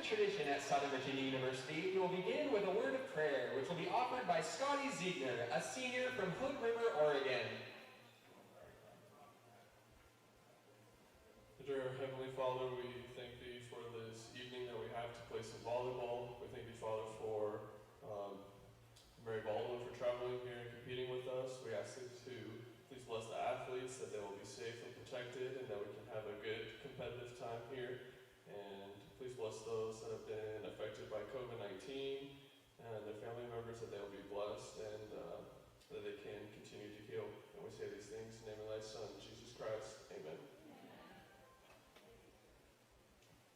tradition at Southern Virginia University, we will begin with a word of prayer, which will be offered by Scotty Ziegner, a senior from Hood River, Oregon. Dear Heavenly Father, we thank Thee for this evening that we have to play some volleyball. We thank Thee, Father, for Mary Baldwin for traveling here and competing with us. We ask Thee to please bless the athletes, that they will be safe and protected, and that we can have a good competitive time here. And please bless those that have been affected by COVID-19 and their family members, that they will be blessed and that they can continue to heal. And we say these things in the name of Thy Son, Jesus Christ. Amen.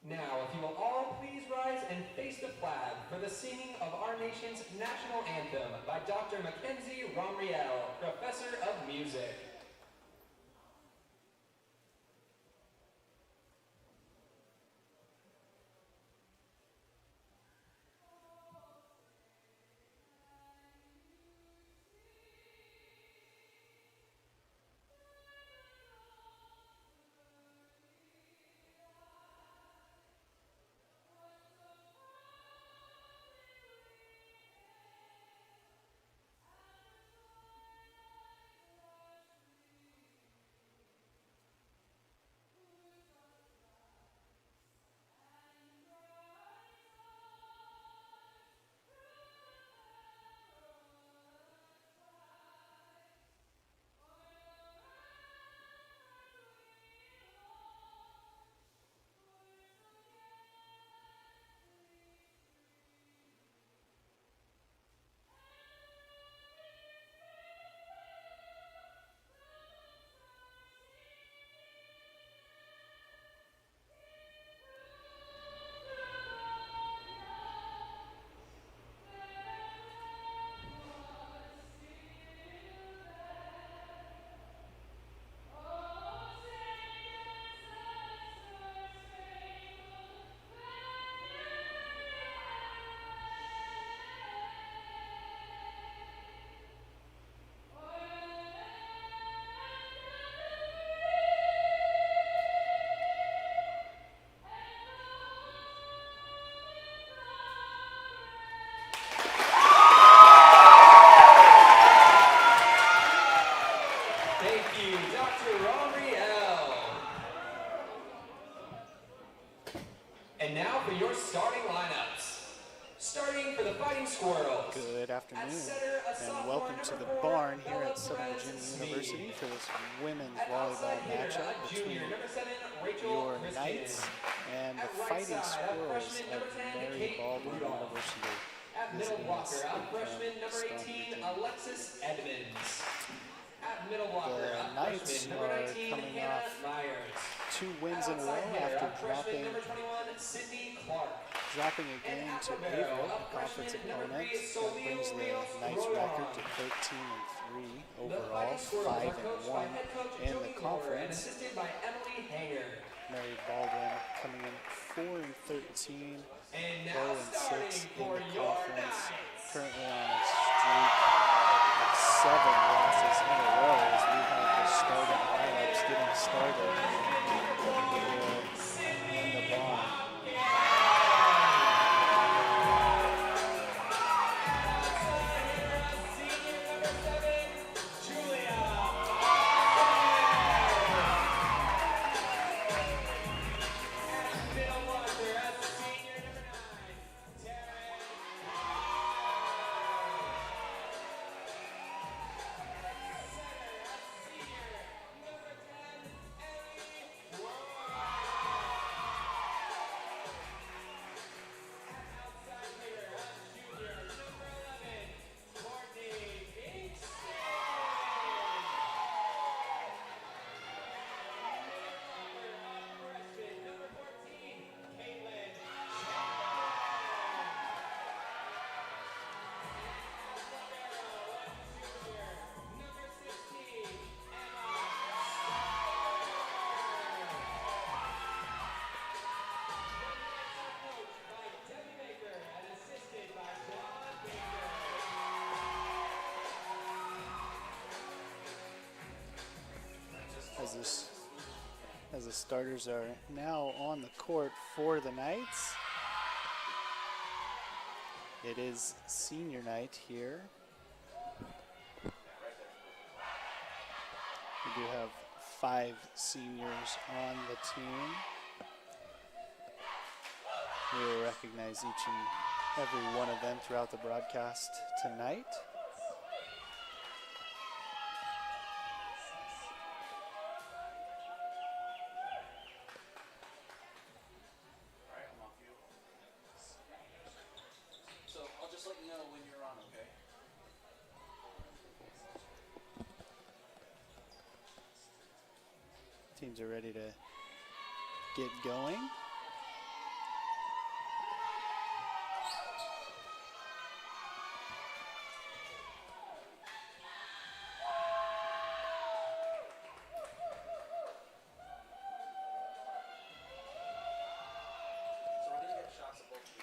Now, if you will all please rise and face the flag for the singing of our nation's national anthem by Dr. Mackenzie Romriel, Professor of Music. Good afternoon, and welcome to the barn here at Southern Virginia University for this women's volleyball matchup between your Knights and the Fighting Squirrels of Mary Baldwin University. Visiting us from Stone, the Knights are coming off 2 wins in a row after dropping a game to Ava, a conference opponent. That brings the Knights record to 13-3 overall, 5-1 in the conference. Mary Baldwin coming in 4-13, 0-6 in the conference. Currently on a streak of 7 losses in a row as we have the starting lineups getting started here in the barn. As the starters are now on the court for the Knights. It is senior night here. We do have 5 seniors on the team. We will recognize each and every one of them throughout the broadcast tonight. So I'll just let you know when you're on, okay? Teams are ready to get going. So we're gonna get shots of both of these.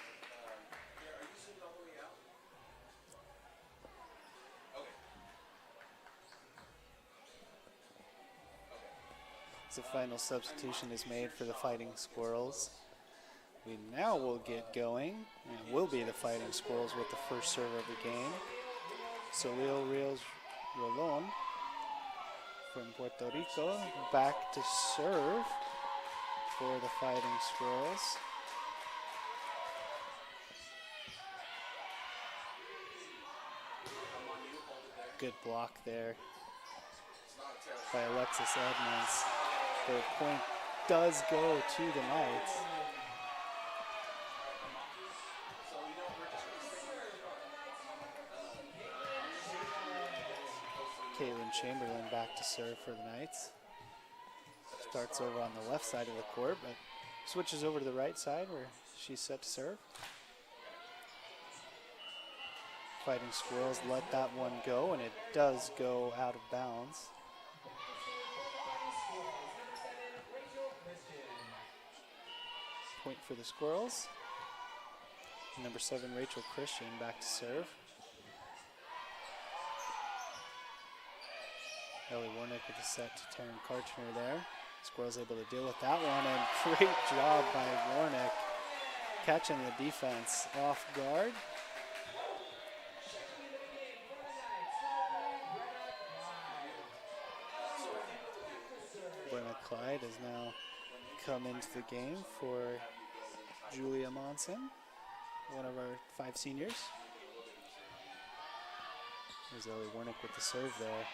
Yeah, are you zoomed all the way out? Okay. As the final substitution is made for the Fighting Squirrels, we now will get going, and it will be the Fighting Squirrels with the first serve of the game. Solil Rios Rolon from Puerto Rico back to serve for the Fighting Squirrels. Good block there by Alexis Edmonds. The point does go to the Knights. Caitlin Chamberlain back to serve for the Knights. Starts over on the left side of the court, but switches over to the right side where she's set to serve. Fighting Squirrels let that one go, and it does go out of bounds. Point for the Squirrels. Number 7, Rachel Christian, back to serve. Ellie Warnick with a set to Taryn Karchner there. Squirrels able to deal with that one, and great job by Warnick catching the defense off guard. Brenna Clyde has now come into the game for Julia Monson, one of our 5 seniors. There's Ellie Warnick with the serve there.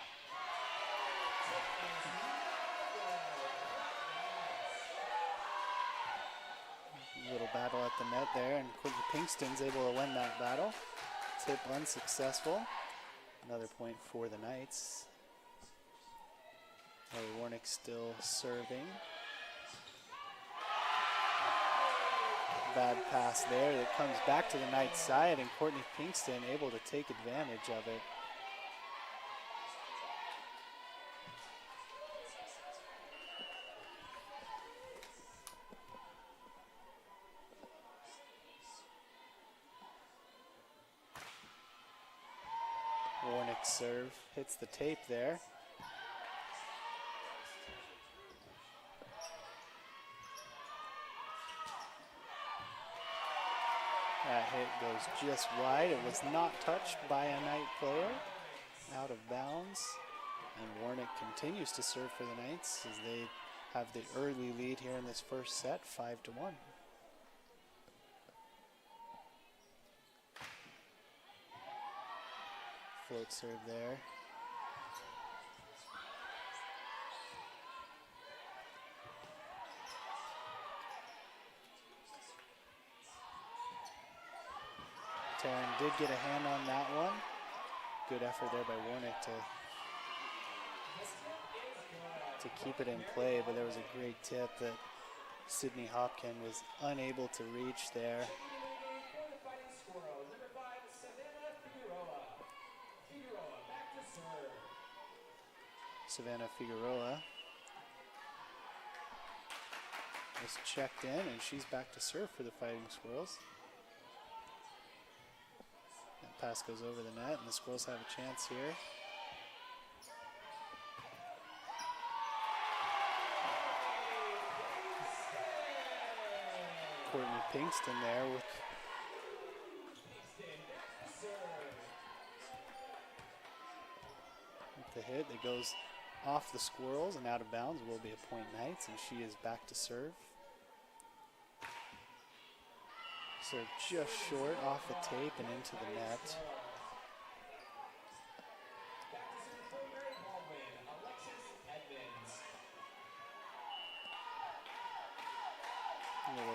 Little battle at the net there, and Courtney Pinkston's able to win that battle. Tip unsuccessful. Another point for the Knights. Ellie Warnick still serving. Bad pass there that comes back to the Knights side, and Courtney Pinkston able to take advantage of it. Warnick serve hits the tape there. That hit goes just wide. It was not touched by a Knight player. Out of bounds. And Warnick continues to serve for the Knights as they have the early lead here in this first set, 5-1. Float serve there. Taryn did get a hand on that one. Good effort there by Warnick to keep it in play, but there was a great tip that Sydney Hopkin was unable to reach there. Savannah Figueroa is checked in, and she's back to serve for the Fighting Squirrels. That pass goes over the net, and the Squirrels have a chance here. Courtney Pinkston there with the hit that goes off the Squirrels and out of bounds. Will be a point Knights, and she is back to serve. Serve just short off the tape and into the net.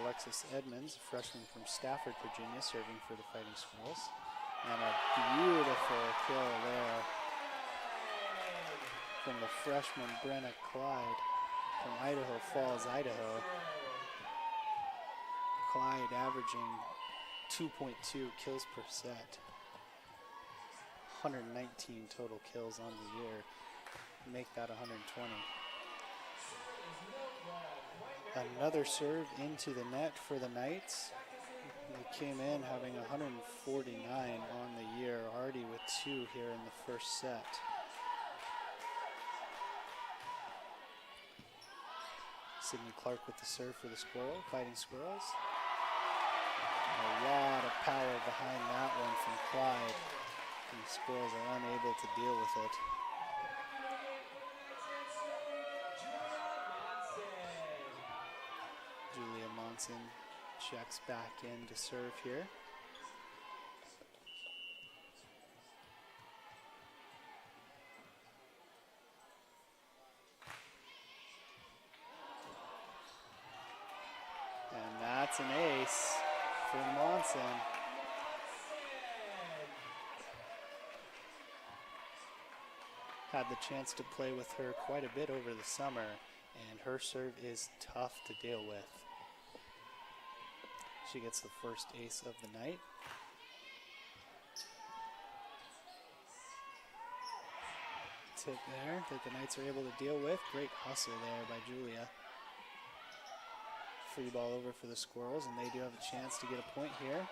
Alexis Edmonds, a freshman from Stafford, Virginia, serving for the Fighting Squirrels. And a beautiful kill there from the freshman Brenna Clyde from Idaho Falls, Idaho. Clyde averaging 2.2 kills per set. 119 total kills on the year. Make that 120. Another serve into the net for the Knights. They came in having 149 on the year, already with 2 here in the first set. Sydney Clark with the serve for the Fighting Squirrels. A lot of power behind that one from Clyde. And the Squirrels are unable to deal with it. Julia Monson checks back in to serve here. And that's an ace for Monson. Had the chance to play with her quite a bit over the summer, and her serve is tough to deal with. She gets the first ace of the night. Tip there that the Knights are able to deal with. Great hustle there by Julia. Free ball over for the Squirrels, and they do have a chance to get a point here.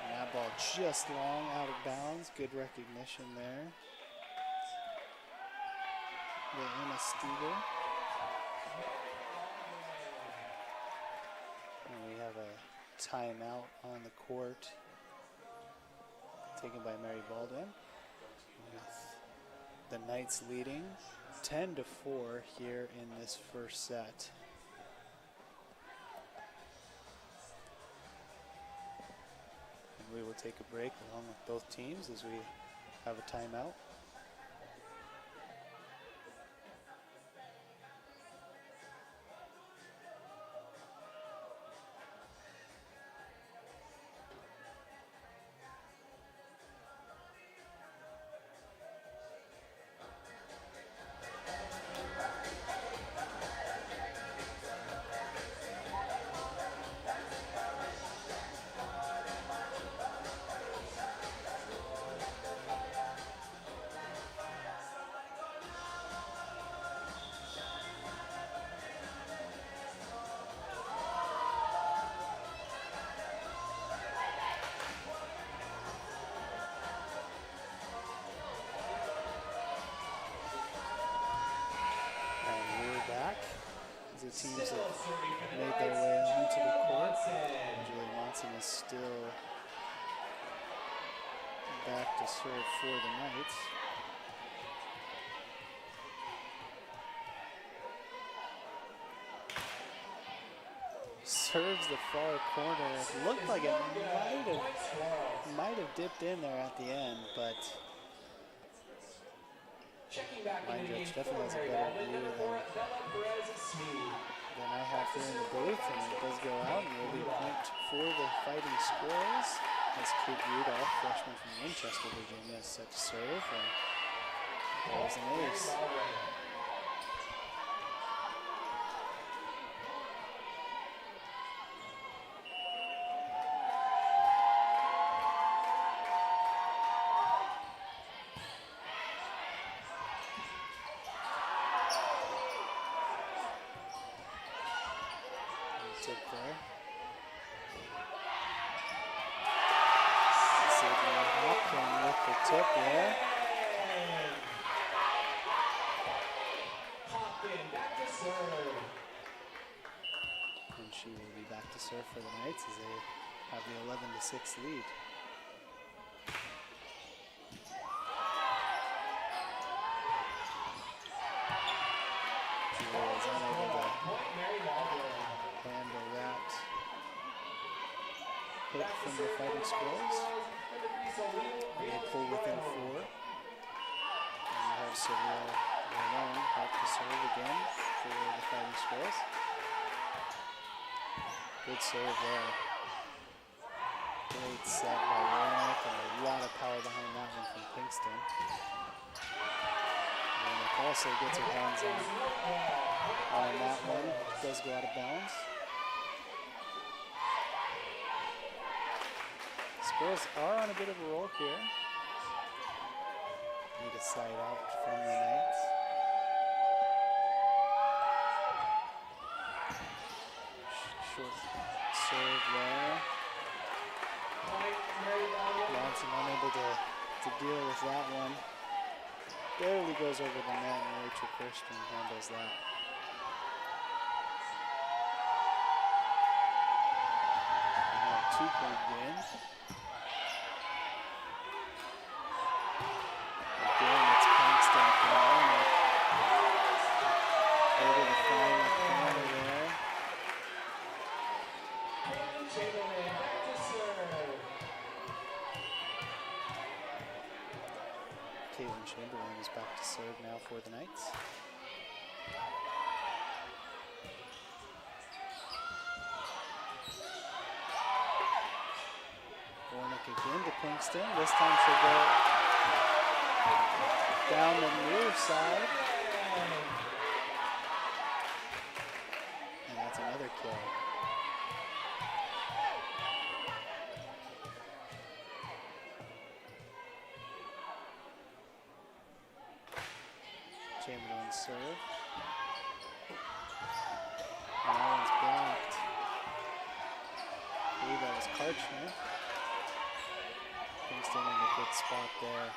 And that ball just long out of bounds. Good recognition there. Emma Steger. And we have a timeout on the court taken by Mary Baldwin, with the Knights leading 10-4 here in this first set. And we will take a break along with both teams as we have a timeout. Teams have made their way onto the court. Julie Monson is still back to serve for the Knights. Serves the far corner. It looked like it might have dipped in there at the end, but line judge definitely has a better view than I have here in the booth, and it does go out, and will be a point for the Fighting Squirrels as Kate Rudolph, freshman from Winchester, Virginia, is set to serve, and there's an ace. Tip there. Sydney Hopkin with the tip there. And she will be back to serve for the Knights as they have the 11-6 lead. Jewel is unable to handle that hit from the Fighting Squirrels. And they pull within 4. And we have Seville alone back to serve again for the Fighting Squirrels. Good serve there. Great set by Warnick and a lot of power behind that one from Pinkston. Warnick also gets her hands on that one. Does go out of bounds. Squirrels are on a bit of a roll here. Need a side out from the Knights. Short serve there. Johnson unable to deal with that one. Barely goes over the net and Rachel Christian handles that. Now a 2-point game. Again, it's Pinkston from Warnick. Able to find the corner there. Caitlin Chamberlain is back to serve now for the Knights. Warnick again to Pinkston. This time she'll go down the near side. And that's another kill. Chamberlain serve. And that one's blocked. I believe that was Karchner. Pinkston in a good spot there.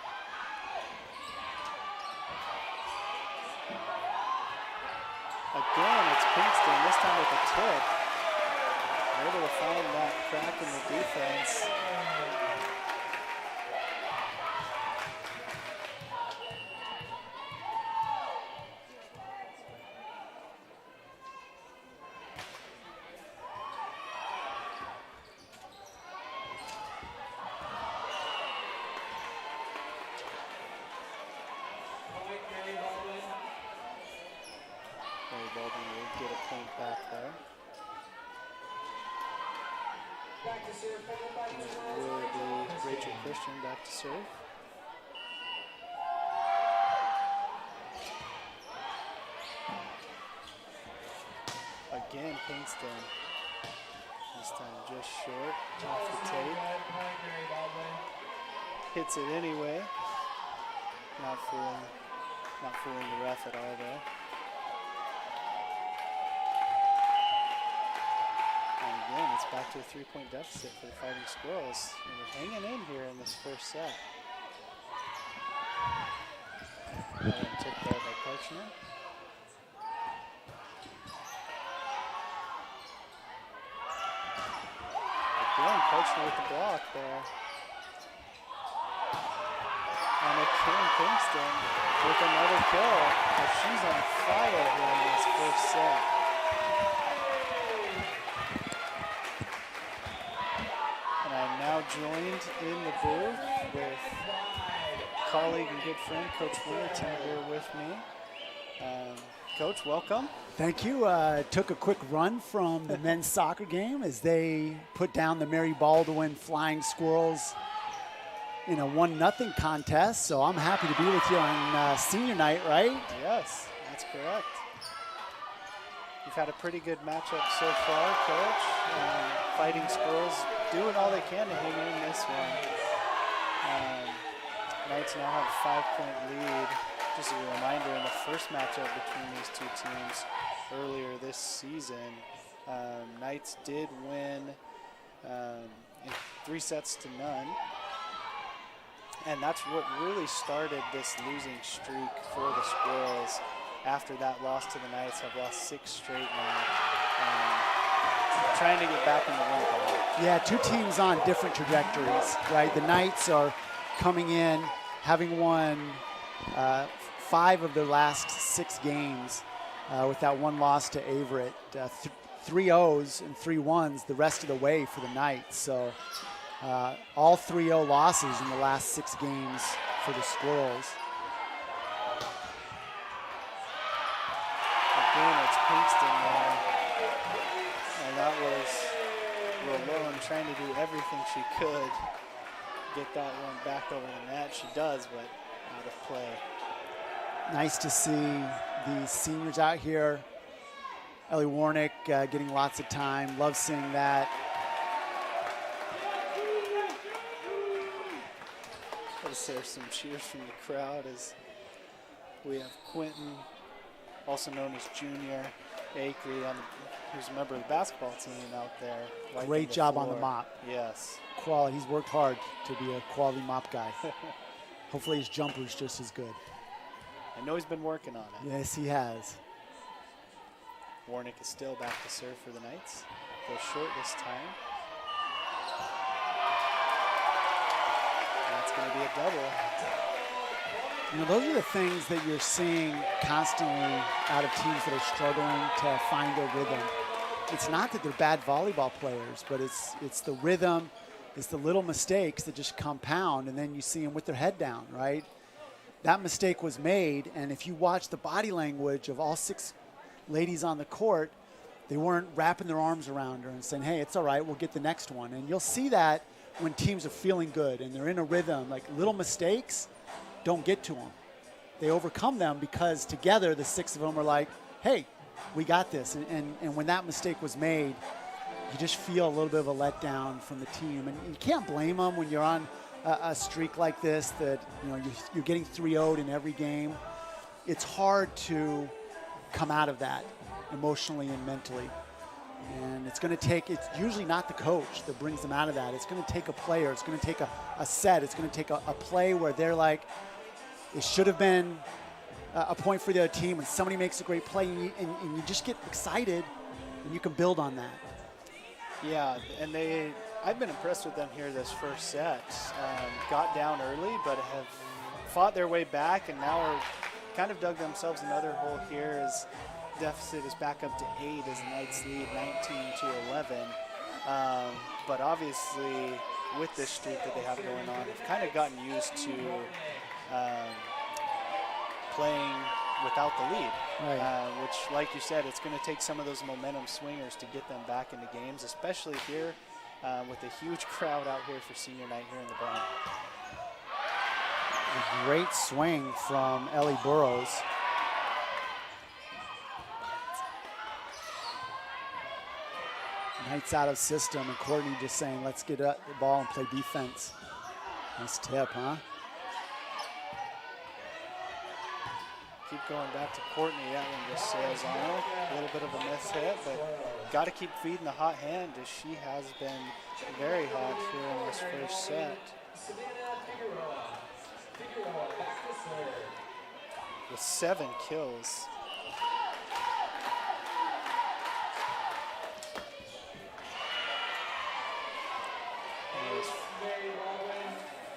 Again, it's Pinkston, this time with a tip. Able to find that crack in the defense. Baldwin will get a point back there. Back to serve for the Fighting It Squirrels. will be Rachel Christian back to serve. Again, Pinkston. This time just short off the tape. Hits it anyway. Not fooling the ref at all there. Again, it's back to a 3-point deficit for the Fighting Squirrels. And we're hanging in here in this first set. That one tipped there by Karchner. Again, Karchner with the block there. And again, Pinkston with another kill. She's on fire here in this first set. I'm now joined in the booth with colleague and good friend, Coach Winterton, here with me. Coach, welcome. Thank you. Took a quick run from the men's soccer game as they put down the Mary Baldwin Flying Squirrels in a 1-0 contest. So I'm happy to be with you on senior night, right? Yes, that's correct. You've had a pretty good matchup so far, Coach. Fighting Squirrels doing all they can to hang in this one. Knights now have a 5-point lead. Just a reminder, in the first matchup between these two teams earlier this season, Knights did win in 3-0. And that's what really started this losing streak for the Squirrels. After that loss to the Knights, have lost 6 straight now. trying to get back in the win column. Yeah, two teams on different trajectories, right? The Knights are coming in, having won 5 of their last 6 games with that one loss to Averett. 3 O's and 3 1s the rest of the way for the Knights. So all 3-0 losses in the last 6 games for the Squirrels. Again, it's Pinkston there. And that was Rolone trying to do everything she could. Get that one back over the net. She does, but out of play. Nice to see the seniors out here. Ellie Warnick getting lots of time. Love seeing that. There's some cheers from the crowd as we have Quentin, also known as Junior Akeley, who's a member of the basketball team out there. Great job on the mop. Yes. Quality. He's worked hard to be a quality mop guy. Hopefully his jumper's just as good. I know he's been working on it. Yes, he has. Warnick is still back to serve for the Knights. Goes short this time. That's going to be a double. You know, those are the things that you're seeing constantly out of teams that are struggling to find their rhythm. It's not that they're bad volleyball players, but it's the rhythm, it's the little mistakes that just compound, and then you see them with their head down, right? That mistake was made, and if you watch the body language of all 6 ladies on the court, they weren't wrapping their arms around her and saying, hey, it's all right, we'll get the next one. And you'll see that when teams are feeling good and they're in a rhythm, like little mistakes don't get to them. They overcome them because together the 6 of them are like, hey, we got this. And when that mistake was made, you just feel a little bit of a letdown from the team. And you can't blame them when you're on a streak like this that, you know, you're getting 3-0'd in every game. It's hard to come out of that emotionally and mentally. And it's going to take, it's usually not the coach that brings them out of that. It's going to take a player. It's going to take a set. It's going to take a play where they're like, it should have been a point for the other team, and somebody makes a great play, and you just get excited, and you can build on that. Yeah, and I've been impressed with them here this first set. Got down early, but have fought their way back, and now are kind of dug themselves another hole here as deficit is back up to 8 as the Knights lead 19-11. But obviously, with this streak that they have going on, they've kind of gotten used to playing without the lead, Right. which, like you said, it's going to take some of those momentum swingers to get them back into games, especially here with a huge crowd out here for senior night here in the barn. A great swing from Ellie Burrows. Knights out of system, and Courtney just saying, let's get the ball and play defense. Nice tip, huh? Keep going back to Courtney. That one just sails on her. A little bit of a miss hit, but got to keep feeding the hot hand as she has been very hot here in this first set. With 7 kills.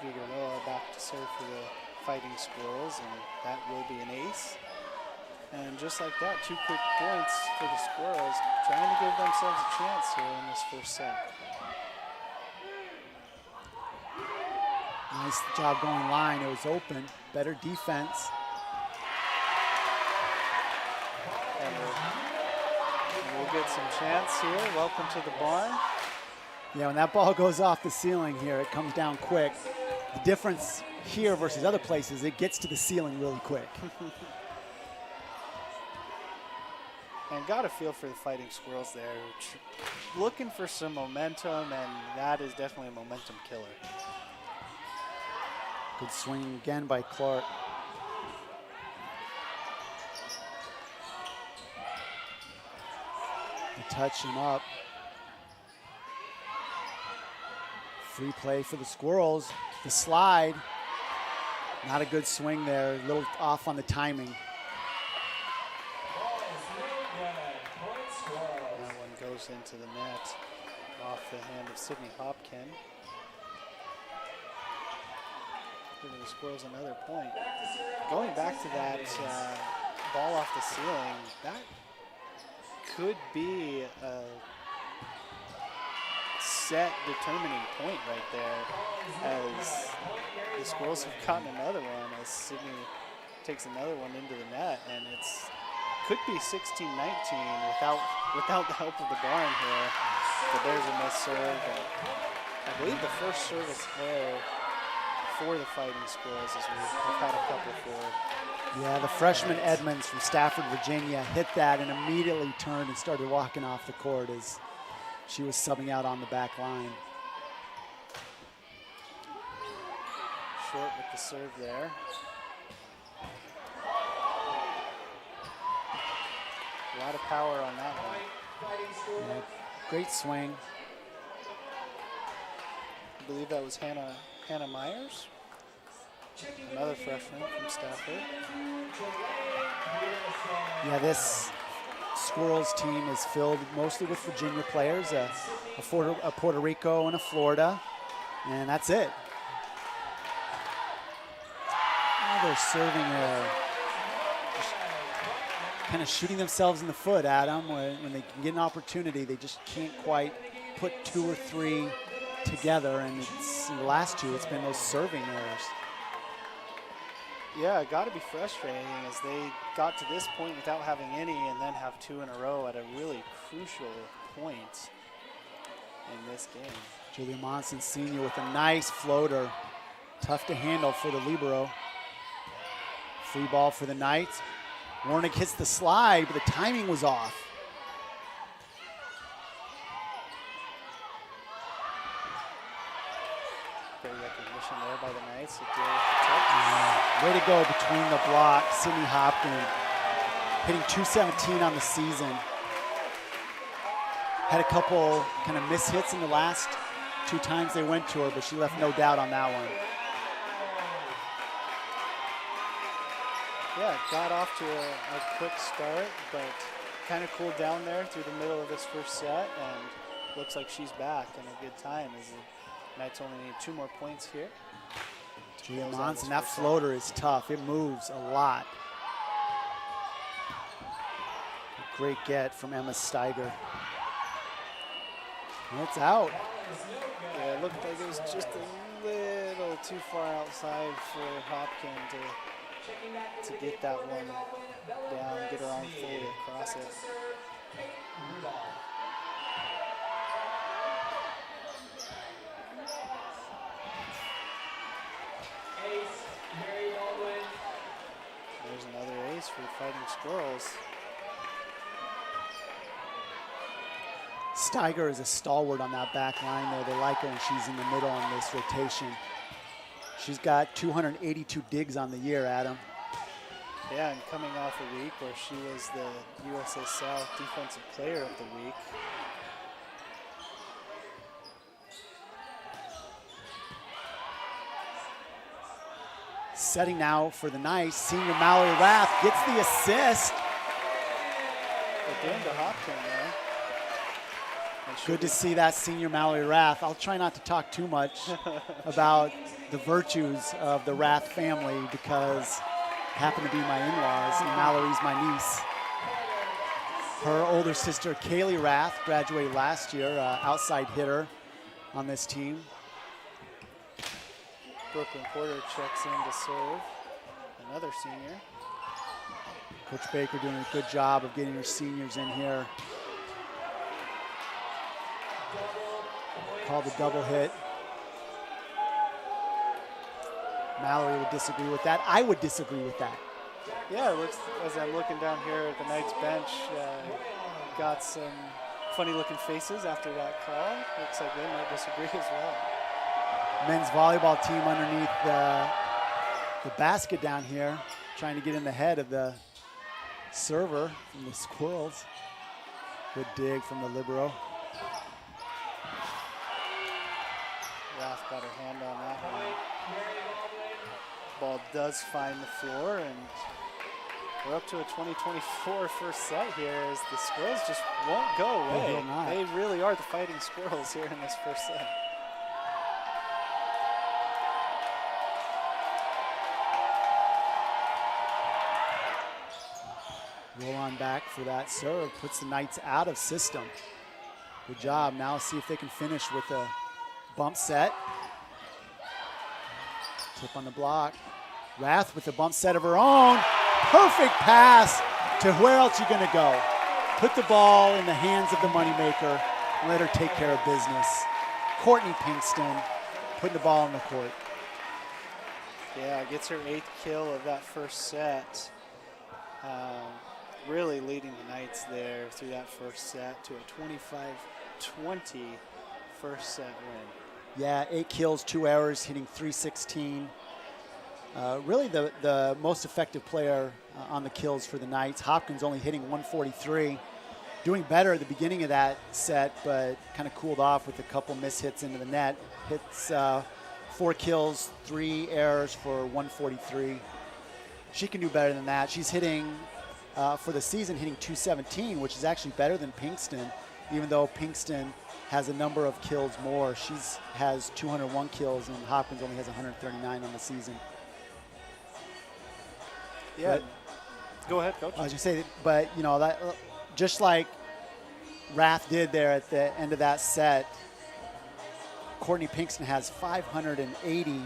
Figueroa back to serve for the Fighting Squirrels, and that will be an ace. And just like that, 2 quick points for the Squirrels, trying to give themselves a chance here in this first set. Nice job going line. It was open. Better defense. And we'll get some chance here. Welcome to the barn. Yeah, when that ball goes off the ceiling here, it comes down quick. The difference here versus other places, it gets to the ceiling really quick. And got a feel for the Fighting Squirrels there. Looking for some momentum, and that is definitely a momentum killer. Good swing again by Clark. The touch and up. Free play for the Squirrels. The slide. Not a good swing there. A little off on the timing. That one goes goes into the net off the hand of Sydney Hopkin. Giving the Squirrels another point. Going back to that ball off the ceiling, that could be a set determining point right there, as the Squirrels have gotten another one as Sydney takes another one into the net, and it's could be 16-19 without the help of the barn here. But there's a missed serve, and I believe the first service there for the Fighting Squirrels, as we've had a couple for. Yeah, the freshman Edmonds from Stafford, Virginia hit that and immediately turned and started walking off the court as she was subbing out on the back line. Short with the serve there. A lot of power on that one. Yeah, great swing. I believe that was Hannah Myers, another freshman from Stafford. Yeah, this Squirrels team is filled mostly with Virginia players, a Puerto Rico and a Florida, and that's it. Oh, they're serving kind of shooting themselves in the foot, Adam. When they get an opportunity, they just can't quite put two or three together, and in the last two, it's been those serving errors. Yeah, it got to be frustrating as they got to this point without having any and then have two in a row at a really crucial point in this game. Julia Monson Sr. with a nice floater. Tough to handle for the libero. Free ball for the Knights. Warnick hits the slide, but the timing was off. Great recognition there by the Knights. Way to go between the block. Sydney Hopkin hitting .217 on the season. Had a couple kind of miss hits in the last two times they went to her, but she left no doubt on that one. Yeah, got off to a quick start, but kind of cooled down there through the middle of this first set, and looks like she's back in a good time as the Knights only need 2 more points here. Julia Monson, that floater is tough. It moves a lot. A great get from Emma Steiger. And it's out. Yeah, it looked like it was just a little too far outside for Hopkin to get that one down, get her arm fully across it. There's another ace for the Fighting Squirrels. Steiger is a stalwart on that back line there. They like her when she's in the middle on this rotation. She's got 282 digs on the year, Adam. Yeah, and coming off a week where she was the USA South Defensive Player of the Week. Setting now for the Knights, senior Mallory Rath gets the assist. Again to Hopkin there. Good to see that senior Mallory Rath. I'll try not to talk too much about the virtues of the Rath family because they happen to be my in-laws and Mallory's my niece. Her older sister, Kaylee Rath, graduated last year, outside hitter on this team. Brooklyn Porter checks in to serve, another senior. Coach Baker doing a good job of getting her seniors in here. Called a double hit. Mallory would disagree with that. I would disagree with that. Yeah, it looks, as I'm looking down here at the Knights bench, got some funny looking faces after that call. Looks like they might disagree as well. Men's volleyball team underneath the basket down here, trying to get in the head of the server from the Squirrels. Good dig from the libero. Rath got her hand on that one. Ball does find the floor and We're up to a 20-24 first set here as the Squirrels just won't go away. They will not. They really are the fighting Squirrels here in this first set. Roll on back for that serve, puts the Knights out of system. Good job. Now see if they can finish with a bump set. Tip on the block. Rath with a bump set of her own. Perfect pass to where else you gonna go? Put the ball in the hands of the moneymaker. Let her take care of business. Courtney Pinkston putting the ball in the court. Yeah, gets her 8th kill of that first set. Really leading the Knights there through that first set to a 25-20 first set win. Yeah, 8 kills, 2 errors, hitting .316. Really the most effective player on the kills for the Knights. Hopkins only hitting .143. Doing better at the beginning of that set, but kind of cooled off with a couple miss hits into the net. Hits 4 kills, 3 errors for .143. She can do better than that. She's hitting, for the season, hitting .217, which is actually better than Pinkston, even though Pinkston has a number of kills more. She has 201 kills, and Hopkins only has 139 on the season. Yeah. But, go ahead, Coach. I was going to say, but, you know, that just like Rath did there at the end of that set, Courtney Pinkston has 580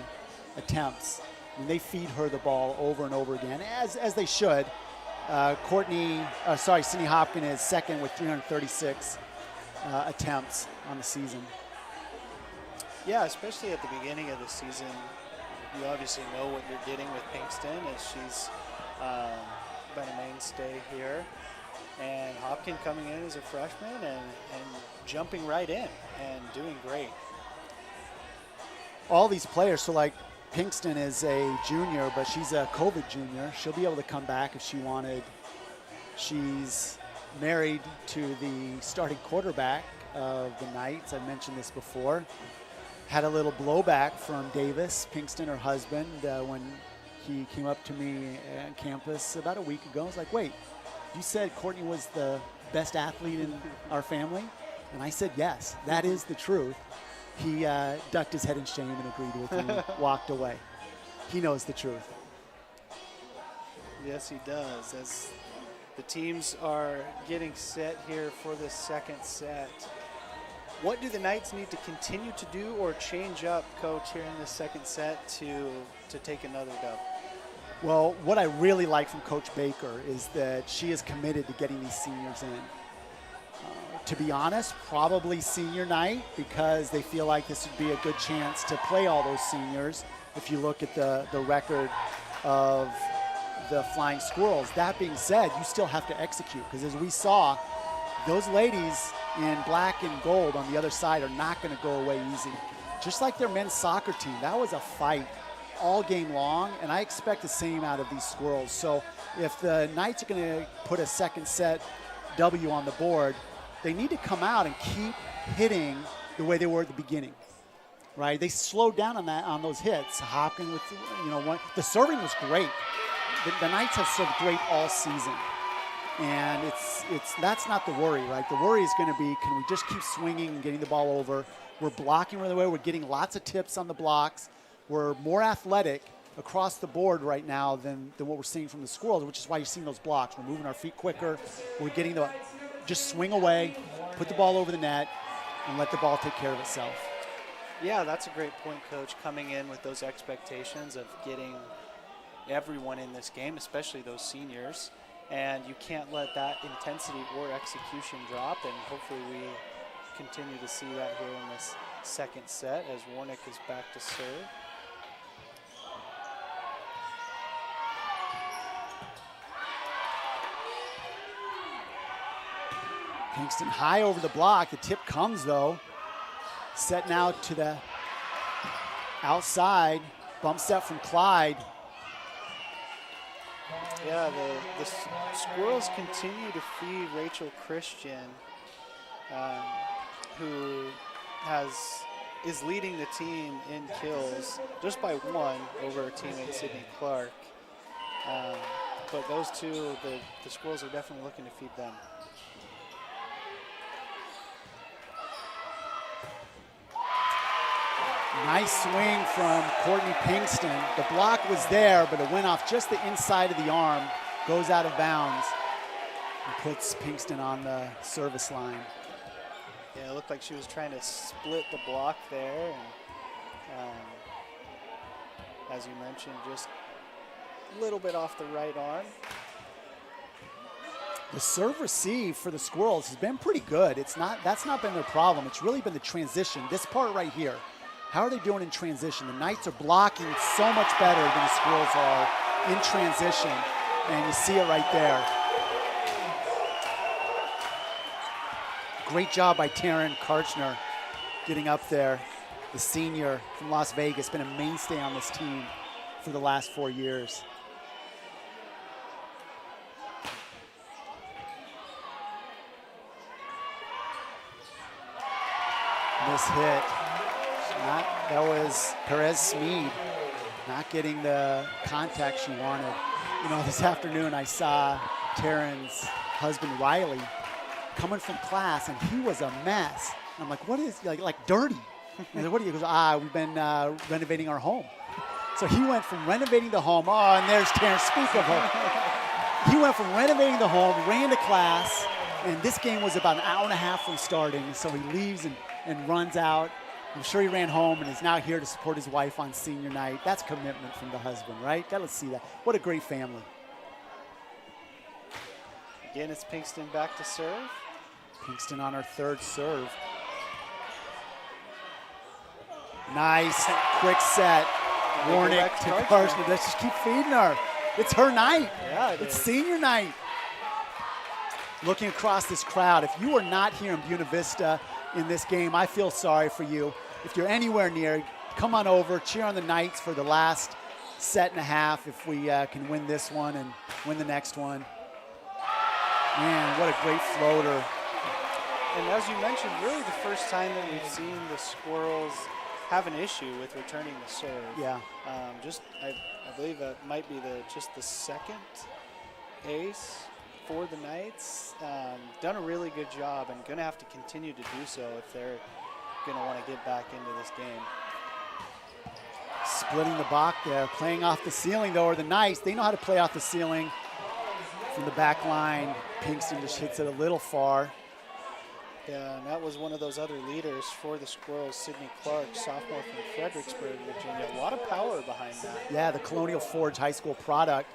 attempts. I mean, they feed her the ball over and over again, as they should. Sydney Hopkins is second with 336 attempts on the season. Yeah, especially at the beginning of the season, you obviously know what you're getting with Pinkston, as she's been a mainstay here. And Hopkins coming in as a freshman and jumping right in and doing great. All these players, so like Pinkston is a junior, but she's a COVID junior. She'll be able to come back if she wanted. She's married to the starting quarterback of the Knights. I mentioned this before. Had a little blowback from Davis, Pinkston, her husband, when he came up to me on campus about a week ago. I was like, wait, you said Courtney was the best athlete in our family? And I said, yes, that is the truth. He ducked his head in shame and agreed with me, walked away. He knows the truth. Yes, he does. As the teams are getting set here for the second set, what do the Knights need to continue to do or change up, Coach, here in the second set to take another dub? Well, what I really like from Coach Baker is that she is committed to getting these seniors in. To be honest, probably senior night, because they feel like this would be a good chance to play all those seniors if you look at the record of the Flying Squirrels. That being said, you still have to execute, because as we saw, those ladies in black and gold on the other side are not going to go away easy. Just like their men's soccer team, that was a fight all game long, and I expect the same out of these Squirrels. So if the Knights are going to put a second set W on the board, they need to come out and keep hitting the way they were at the beginning, right? They slowed down on those hits. Hopkins with, the serving was great. The Knights have served great all season, and that's not the worry, right? The worry is going to be, can we just keep swinging and getting the ball over? We're blocking really well. We're getting lots of tips on the blocks. We're more athletic across the board right now than what we're seeing from the Squirrels, which is why you're seeing those blocks. We're moving our feet quicker. We're getting just swing away, put the ball over the net, and let the ball take care of itself. Yeah, that's a great point, Coach, coming in with those expectations of getting everyone in this game, especially those seniors. And you can't let that intensity or execution drop, and hopefully we continue to see that here in this second set as Warnick is back to serve. Pinkston high over the block. The tip comes, though. Set now to the outside. Bump set from Clyde. Yeah, the Squirrels continue to feed Rachel Christian, who is leading the team in kills just by one over her teammate Sydney Clark. but those two, the Squirrels are definitely looking to feed them. Nice swing from Courtney Pinkston. The block was there, but it went off just the inside of the arm, goes out of bounds, and puts Pinkston on the service line. Yeah, it looked like she was trying to split the block there. And, as you mentioned, just a little bit off the right arm. The serve receive for the Squirrels has been pretty good. That's not been their problem. It's really been the transition. This part right here. How are they doing in transition? The Knights are blocking so much better than the Squirrels are in transition, and you see it right there. Great job by Taryn Karchner getting up there. The senior from Las Vegas, been a mainstay on this team for the last 4 years. Miss hit. That was Perez Smead not getting the contact she wanted. You know, this afternoon I saw Taryn's husband Riley coming from class, and he was a mess. And I'm like, what is, like dirty? And what do you? He goes, we've been renovating our home. So he went from renovating the home. Oh, and there's Taryn. Speak of her. He went from renovating the home, ran to class, and this game was about an hour and a half from starting. So he leaves and runs out. I'm sure he ran home and is now here to support his wife on senior night. That's commitment from the husband, right? Gotta see that. What a great family. Again, it's Pinkston back to serve. Pinkston on her third serve. Nice, quick set. Warnick to Karchner. Let's just keep feeding her. It's her night. Yeah, it's senior night. Looking across this crowd, if you are not here in Buena Vista in this game, I feel sorry for you. If you're anywhere near, come on over, cheer on the Knights for the last set and a half if we can win this one and win the next one. Man, what a great floater. And as you mentioned, really the first time that we've seen the Squirrels have an issue with returning the serve. Yeah. I believe that might be just the second ace for the Knights. Done a really good job and going to have to continue to do so if they're going to want to get back into this game. Splitting the block there, playing off the ceiling though, are the Knights. They know how to play off the ceiling. From the back line, Pinkston just hits it a little far. Yeah, and that was one of those other leaders for the Squirrels, Sydney Clark, sophomore from Fredericksburg, Virginia. A lot of power behind that. Yeah, the Colonial Forge High School product.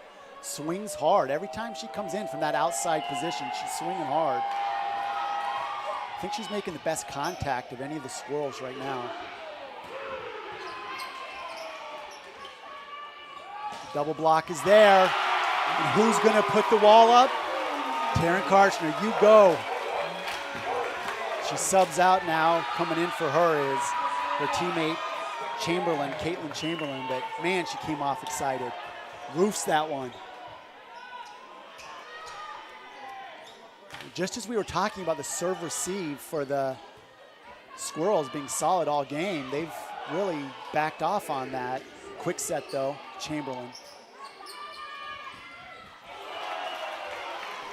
Swings hard. Every time she comes in from that outside position, she's swinging hard. I think she's making the best contact of any of the Squirrels right now. Double block is there. And who's going to put the wall up? Taryn Karchner, you go. She subs out now. Coming in for her is her teammate, Caitlin Chamberlain. But, man, she came off excited. Roofs that one. Just as we were talking about the serve receive for the Squirrels being solid all game, they've really backed off on that. Quick set, though, Chamberlain.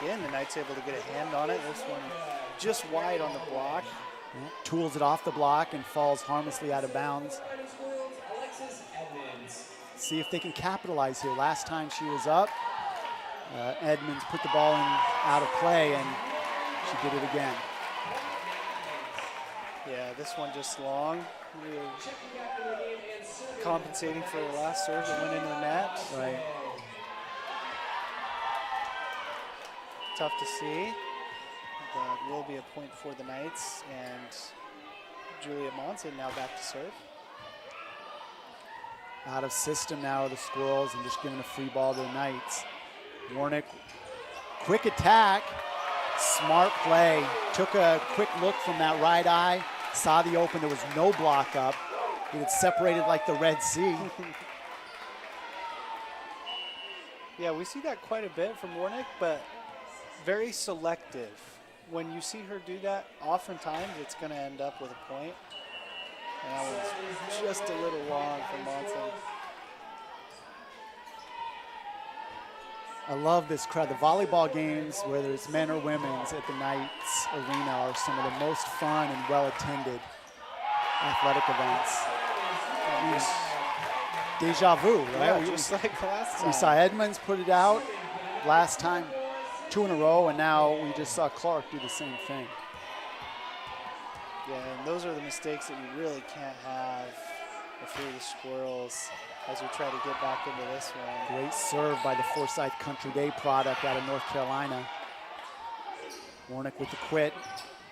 Again, the Knights able to get a hand on it. This one just wide on the block. Yeah, tools it off the block and falls harmlessly out of bounds. See if they can capitalize here. Last time she was up, Edmonds put the ball in out of play, and she did it again. Yeah, this one just long. Really compensating for the last serve that went into the net. Right. Tough to see. That will be a point for the Knights, and Julia Monson now back to serve. Out of system now are the Squirrels and just giving a free ball to the Knights. Warnick, quick attack, smart play. Took a quick look from that right eye, saw the open, there was no block up. It had separated like the Red Sea. Yeah, we see that quite a bit from Warnick, but very selective. When you see her do that, oftentimes it's going to end up with a point. And that was just a little long for Monson. I love this crowd. The volleyball games, whether it's men or women's at the Knights Arena, are some of the most fun and well-attended athletic events. Deja vu, right? Yeah, just like last time. We saw Edmonds put it out last time, 2 in a row, and now we just saw Clark do the same thing. Yeah, and those are the mistakes that you really can't have for the Squirrels as we try to get back into this one. Great serve by the Forsyth Country Day product out of North Carolina. Warnick with the quit.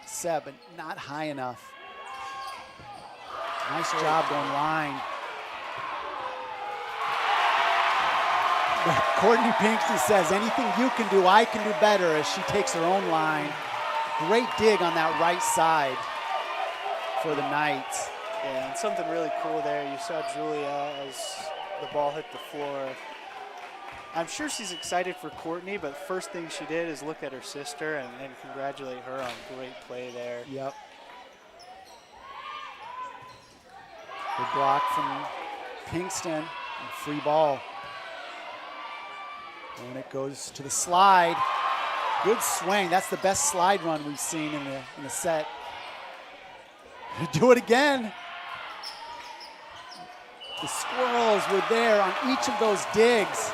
Set, but not high enough. Nice job going line. But Courtney Pinkston says, anything you can do, I can do better, as she takes her own line. Great dig on that right side for the Knights. Yeah, and something really cool there. You saw Julia as the ball hit the floor. I'm sure she's excited for Courtney, but first thing she did is look at her sister and congratulate her on great play there. Yep. Good block from Pinkston, and free ball. And it goes to the slide. Good swing. That's the best slide run we've seen in the set. Do it again. The Squirrels were there on each of those digs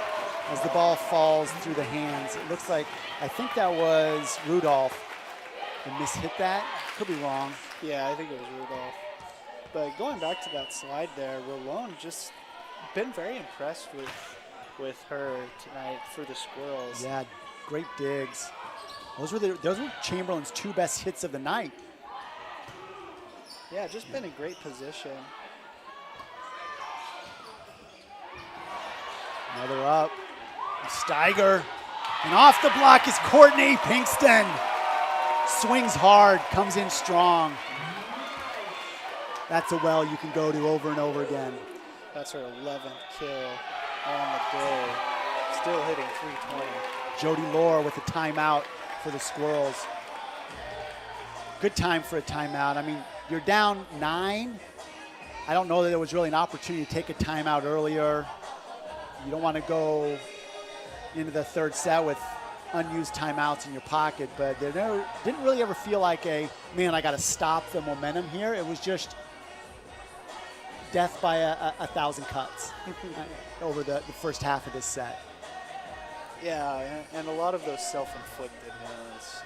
as the ball falls through the hands. It looks like, I think that was Rudolph. The mishit that. Could be wrong. Yeah, I think it was Rudolph. But going back to that slide there, Rolone just been very impressed with her tonight for the Squirrels. Yeah, great digs. Those were Chamberlain's 2 best hits of the night. Yeah, just been in great position. Another up. Steiger. And off the block is Courtney Pinkston. Swings hard, comes in strong. That's a well you can go to over and over again. That's her 11th kill on the day. Still hitting 320. Jody Lohr with a timeout for the Squirrels. Good time for a timeout. I mean, you're down 9. I don't know that there was really an opportunity to take a timeout earlier. You don't want to go into the third set with unused timeouts in your pocket, but there didn't really ever feel like man, I got to stop the momentum here. It was just death by a 1,000 cuts over the first half of this set. Yeah, and a lot of those self-inflicted ones.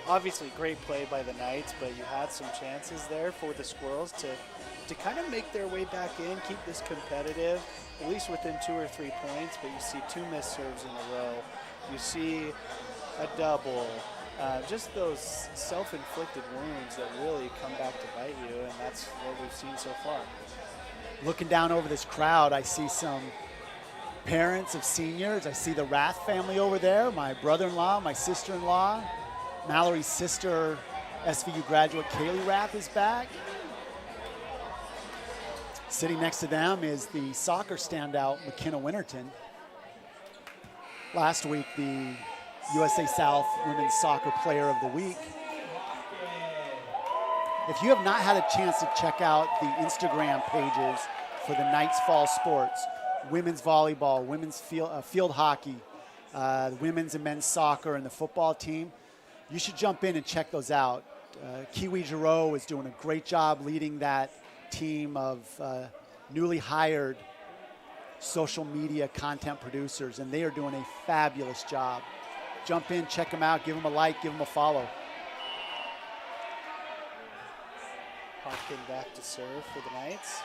Obviously, great play by the Knights, but you had some chances there for the Squirrels to kind of make their way back in, keep this competitive, at least within 2 or 3 points, but you see 2 missed serves in a row. You see a double. Just those self-inflicted wounds that really come back to bite you, and that's what we've seen so far. Looking down over this crowd, I see some parents of seniors. I see the Rath family over there, my brother-in-law, my sister-in-law. Mallory's sister, SVU graduate Kaylee Rath, is back. Sitting next to them is the soccer standout, McKenna Winterton. Last week, the USA South Women's Soccer Player of the Week. If you have not had a chance to check out the Instagram pages for the Knights Fall Sports, women's volleyball, women's field hockey, women's and men's soccer, and the football team, you should jump in and check those out. Kiwi Giroux is doing a great job leading that team of newly hired social media content producers, and they are doing a fabulous job. Jump in, check them out, give them a like, give them a follow. Hopkin back to serve for the Knights.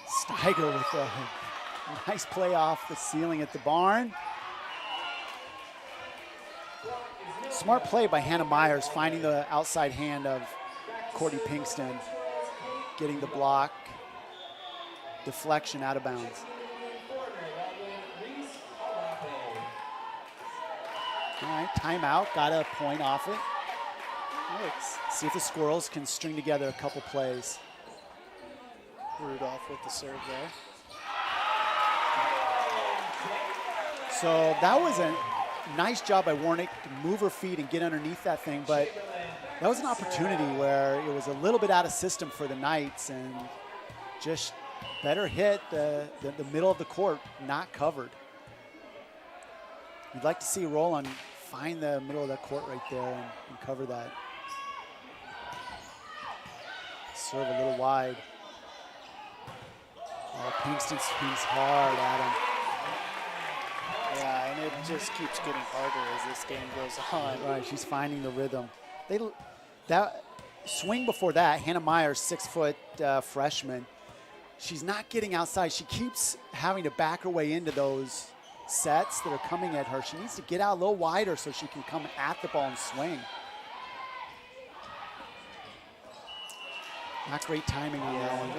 Steiger with a nice play off the ceiling at the barn. Smart play by Hannah Myers, finding the outside hand of Courtney Pinkston, getting the block, deflection out of bounds. All right, timeout, got a point off it. Let's see if the Squirrels can string together a couple plays. Rudolph with the serve there. So that was a nice job by Warnick to move her feet and get underneath that thing, but that was an opportunity where it was a little bit out of system for the Knights, and just better hit the middle of the court, not covered. You'd like to see Roland find the middle of the court right there and cover that. Serve a little wide. Oh, Pinkston swings hard at him. Yeah, and it just keeps getting harder as this game goes on. Right, she's finding the rhythm. That swing before that, Hannah Myers, 6-foot freshman, she's not getting outside. She keeps having to back her way into those sets that are coming at her. She needs to get out a little wider so she can come at the ball and swing. Not great timing on that one.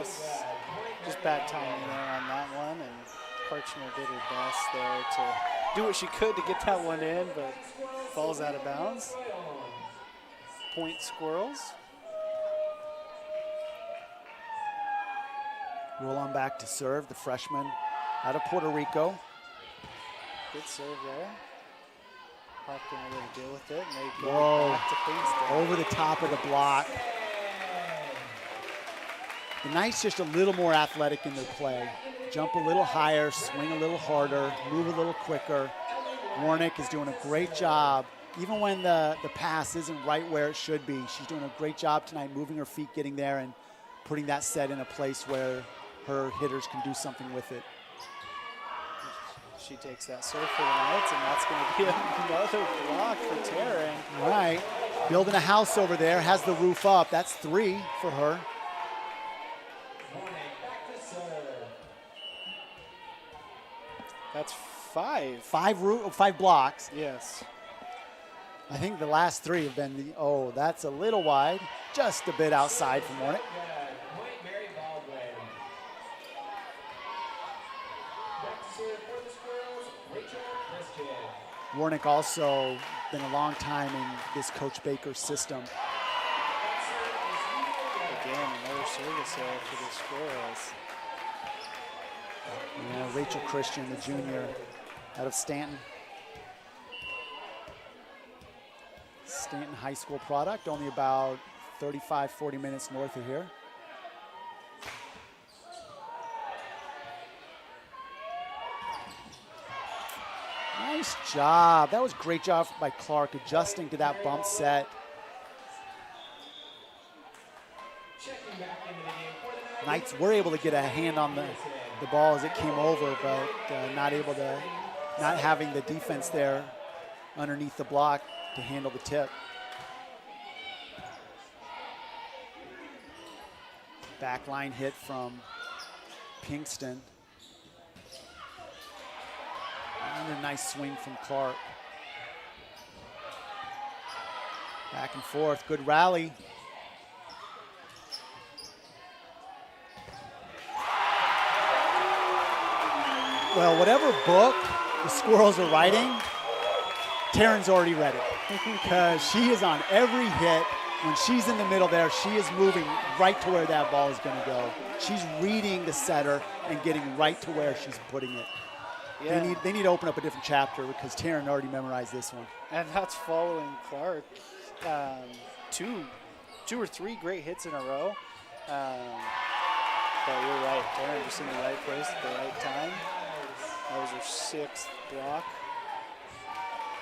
Just bad timing there on that one, and Karchner did her best there to do what she could to get that one in, but falls out of bounds. Point Squirrels. Roll on back to serve, the freshman out of Puerto Rico. Good serve there. Hopkins able to deal with it, and they go back to Pinkston. Over the top of the block. The Knights just a little more athletic in their play. Jump a little higher, swing a little harder, move a little quicker. Warnick is doing a great job. Even when the pass isn't right where it should be, she's doing a great job tonight moving her feet, getting there, and putting that set in a place where her hitters can do something with it. She takes that serve for the Knights, and that's going to be another block for Taryn. All right, building a house over there, has the roof up. That's 3 for her. That's 5. 5 blocks. Yes. I think the last 3 have been that's a little wide. Just a bit outside from Warnick. Warnick also been a long time in this Coach Baker's system. Again, another service error for the Squirrels. Yeah, Rachel Christian, the junior, out of Stanton. Stanton High School product, only about 35, 40 minutes north of here. Nice job. That was a great job by Clark, adjusting to that bump set. Knights were able to get a hand on the ball as it came over, but not having the defense there underneath the block to handle the tip. Backline hit from Pinkston. And a nice swing from Clark. Back and forth, good rally. Well, whatever book the Squirrels are writing, Taryn's already read it because she is on every hit. When she's in the middle there, she is moving right to where that ball is going to go. She's reading the setter and getting right to where she's putting it. Yeah. They need to open up a different chapter because Taryn already memorized this one. And that's following Clark. Two or three great hits in a row. But you're right, Taryn just in the right place at the right time. That was her 6th block.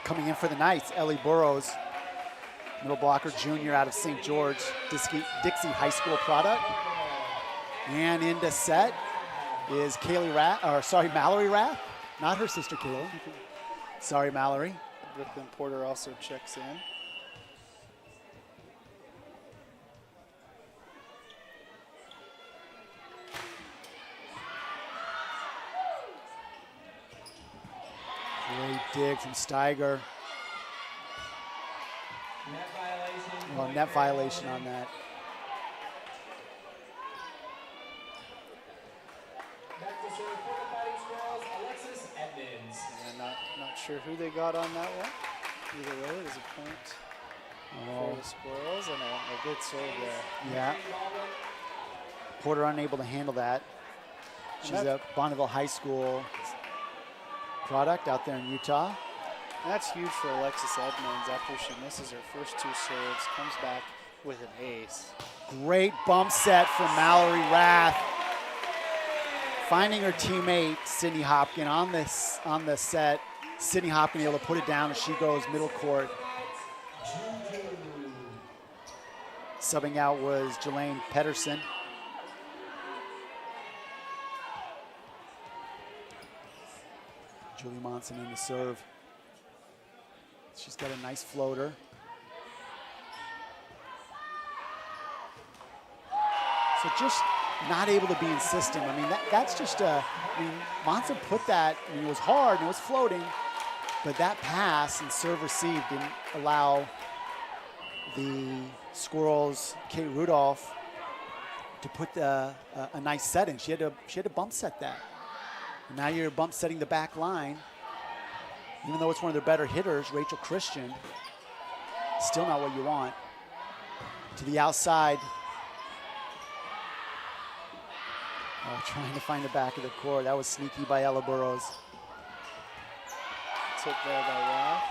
Coming in for the Knights, Ellie Burrows, middle blocker junior out of St. George, Dixie High School product. And into set is Mallory Rath. Not her sister Kaylee. Sorry, Mallory. Brooklyn Porter also checks in. Great dig from Steiger. Net violation. Well, net violation on that. Back to serve for the Fighting Squirrels, Alexis Edmonds. And not sure who they got on that one. Either way, there's a point for the Squirrels and a good serve there. Yeah. Porter unable to handle that. She's a Bonneville High School product out there in Utah. That's huge for Alexis Edmonds after she misses her first 2 serves, comes back with an ace. Great bump set from Mallory Rath. finding her teammate, Sydney Hopkin, on the set. Sydney Hopkin able to put it down as she goes middle court. Subbing out was Jelaine Pedersen. Julie Monson in the serve. She's got a nice floater. So just not able to be in system. I mean, that's just Monson put that, it was hard and it was floating, but that pass and serve receive didn't allow the Squirrels, Kate Rudolph, to put a nice set in. She had to bump set that. And now you're bump setting the back line. Even though it's one of their better hitters, Rachel Christian, still not what you want. To the outside. Oh, trying to find the back of the court. That was sneaky by Ella Burrows. Tip there by Ralph.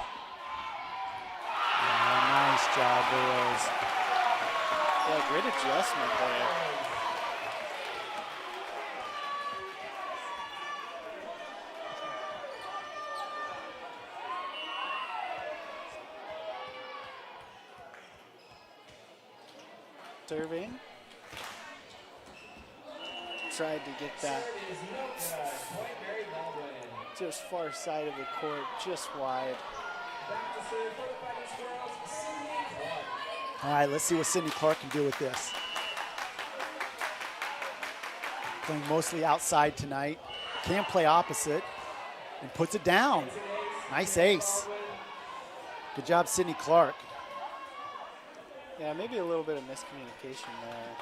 Nice job, Burrows. Yeah, great adjustment there. Serving. Tried to get that just far side of the court, just wide. All right, let's see what Sydney Clark can do with this. Playing mostly outside tonight. Can play opposite and puts it down. Nice ace. Good job, Sydney Clark. Yeah, maybe a little bit of miscommunication there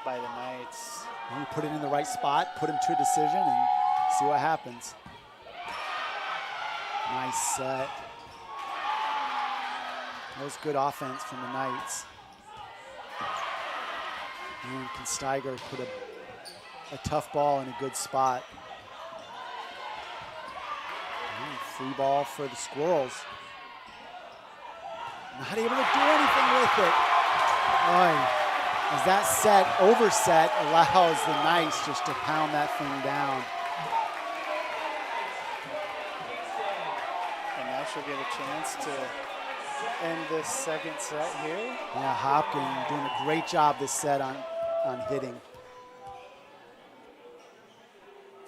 by the Knights. You put it in the right spot, put him to a decision, and see what happens. Nice set. That was good offense from the Knights. And Steiger put a tough ball in a good spot. And free ball for the Squirrels. Not able to do anything with it. Boy, as that set, overset, allows the Knights just to pound that thing down. And now she'll get a chance to end this second set here. Yeah, Hopkin doing a great job this set on hitting.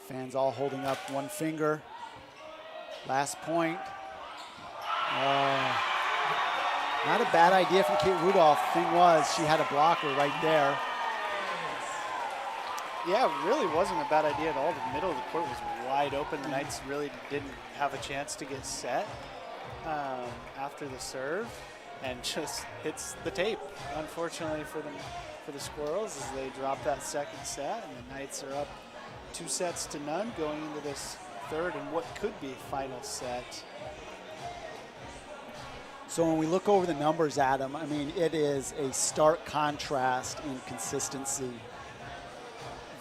Fans all holding up one finger. Last point. Not a bad idea from Kate Rudolph. Thing was, she had a blocker right there. Yeah, it really wasn't a bad idea at all. The middle of the court was wide open. The Knights really didn't have a chance to get set after the serve, and just hits the tape. Unfortunately for the Squirrels, as they drop that second set, and the Knights are up 2-0 going into this third and what could be final set. So when we look over the numbers, Adam, I mean, it is a stark contrast in consistency.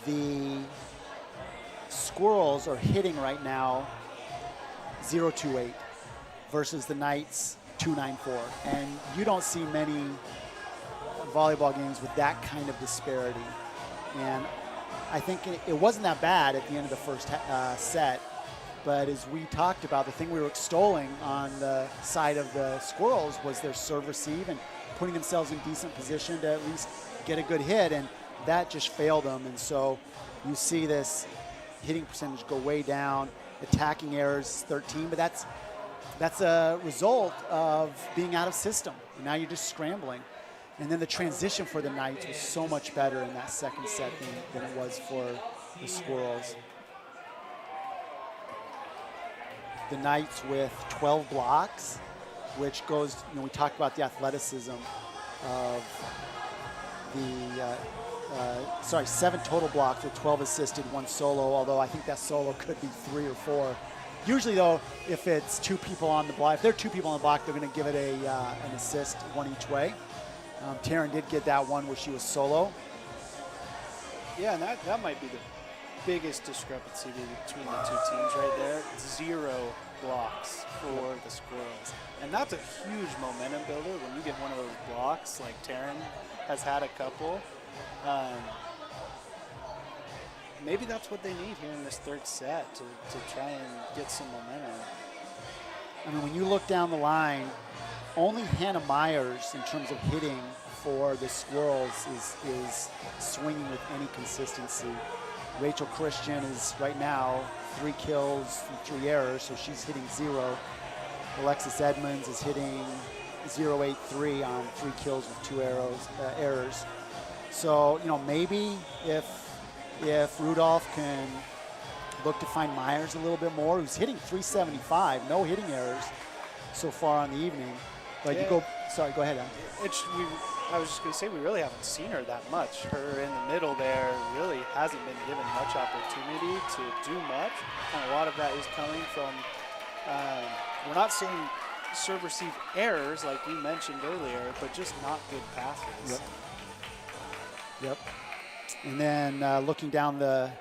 The Squirrels are hitting right now 0-2-8 versus the Knights 2-9-4. And you don't see many volleyball games with that kind of disparity. And I think it wasn't that bad at the end of the first set. But as we talked about, the thing we were extolling on the side of the Squirrels was their serve receive and putting themselves in decent position to at least get a good hit, and that just failed them. And so you see this hitting percentage go way down, attacking errors 13, but that's a result of being out of system. And now you're just scrambling. And then the transition for the Knights was so much better in that second set than it was for the Squirrels. The Knights with 12 blocks, which goes, we talked about the athleticism of the, 7 total blocks with 12 assisted, 1 solo, although I think that solo could be 3 or 4. Usually though, if it's 2 people on the block, if there are 2 people on the block, they're gonna give it an assist, 1 each way. Taryn did get that one where she was solo. Yeah, and that might be the biggest discrepancy between the two teams right there. 0 blocks for the Squirrels. And that's a huge momentum builder when you get one of those blocks, like Taryn has had a couple. maybe that's what they need here in this third set to try and get some momentum. I mean, when you look down the line, only Hannah Myers, in terms of hitting for the Squirrels, is swinging with any consistency. Rachel Christian is right now 3 kills and 3 errors, so she's hitting 0. Alexis Edmonds is hitting 0.83 on 3 kills with 2 errors. So, you know, maybe if Rudolph can look to find Myers a little bit more, who's hitting 375, no hitting errors so far on the evening. But yeah. go ahead, Adam. I was just going to say, we really haven't seen her that much. Her in the middle there really hasn't been given much opportunity to do much. And a lot of that is coming from, we're not seeing serve receive errors like you mentioned earlier, but just not good passes. Yep. And then looking down the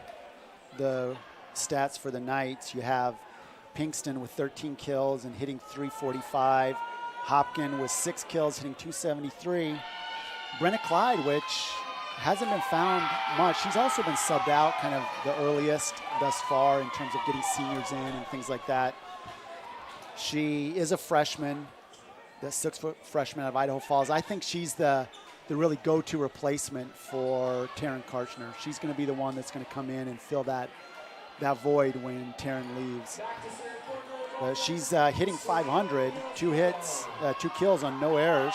stats for the Knights, you have Pinkston with 13 kills and hitting 345. Hopkin with 6 kills, hitting 273. Brenna Clyde, which hasn't been found much. She's also been subbed out kind of the earliest thus far in terms of getting seniors in and things like that. She is a freshman, the 6-foot freshman out of Idaho Falls. I think she's the really go-to replacement for Taryn Karchner. She's going to be the one that's going to come in and fill that void when Taryn leaves. She's hitting 500, 2 hits, 2 kills on no errors.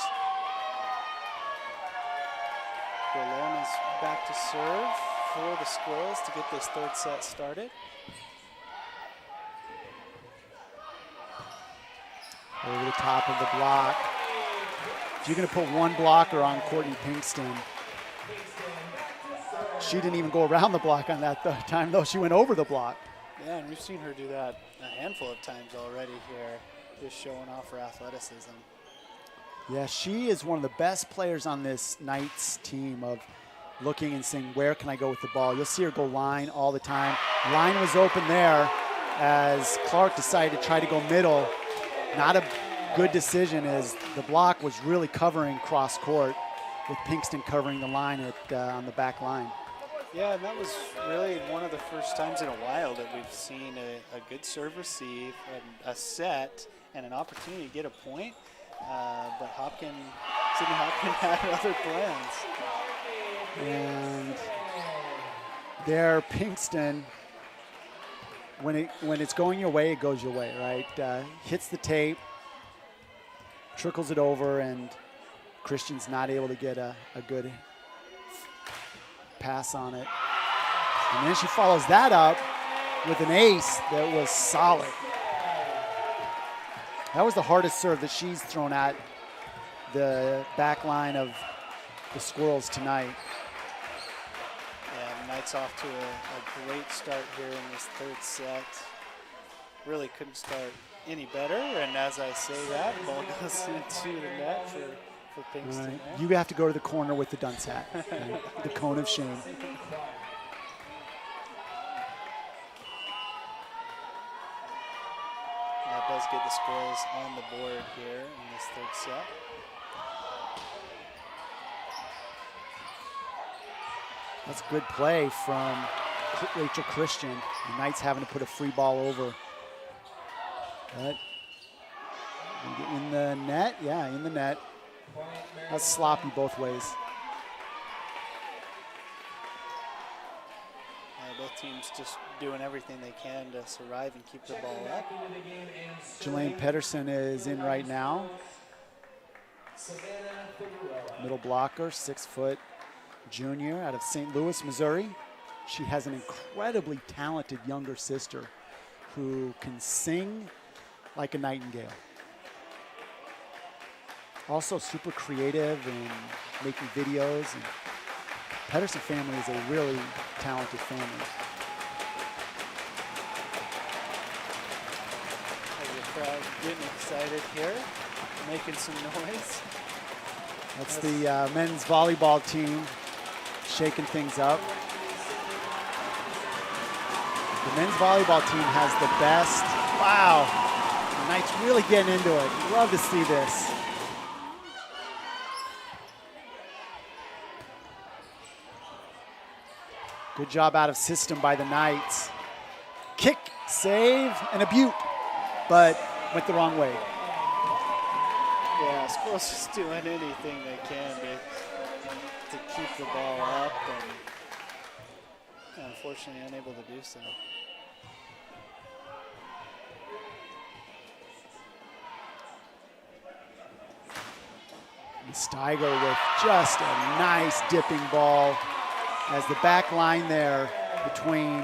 Berlin is back to serve for the Squirrels to get this third set started. Over the top of the block. If you're going to put one blocker on Courtney Pinkston, she didn't even go around the block on that time, though. She went over the block. Yeah, and we've seen her do that a handful of times already here, just showing off her athleticism. Yeah, she is one of the best players on this Knights team of looking and saying, where can I go with the ball? You'll see her go line all the time. Line was open there as Clark decided to try to go middle. Not a good decision as the block was really covering cross court with Pinkston covering the line on the back line. Yeah, and that was really one of the first times in a while that we've seen a good serve receive, and a set, and an opportunity to get a point. But Sydney Hopkin had other plans. And there, Pinkston, when it's going your way, it goes your way, right? Hits the tape, trickles it over, and Christian's not able to get a good pass on it. And then she follows that up with an ace that was solid. That was the hardest serve that she's thrown at the back line of the Squirrels tonight. And Knights off to a great start here in this third set. Really couldn't start any better, and as I say that, ball goes into the net for Pinkston. Right. You have to go to the corner with the dunce hat, right? The cone of shame. That does get the Squirrels on the board here in this third set. That's good play from Rachel Christian. The Knights having to put a free ball over. But in the net, yeah, in the net. That's sloppy both ways. Both teams just doing everything they can to survive and keep the ball up. Jelaine Pedersen is in right now. Middle blocker, 6-foot junior out of St. Louis, Missouri. She has an incredibly talented younger sister who can sing like a nightingale. Also super creative and making videos. And Pedersen family is a really talented family. The crowd getting excited here, making some noise. That's the men's volleyball team shaking things up. The men's volleyball team has the best. Wow, the Knights really getting into it. Love to see this. Good job out of system by the Knights. Kick, save, and a butte, but went the wrong way. Yeah, Squirrels just doing anything they can to keep the ball up, and unfortunately unable to do so. And Steiger with just a nice dipping ball as the back line there between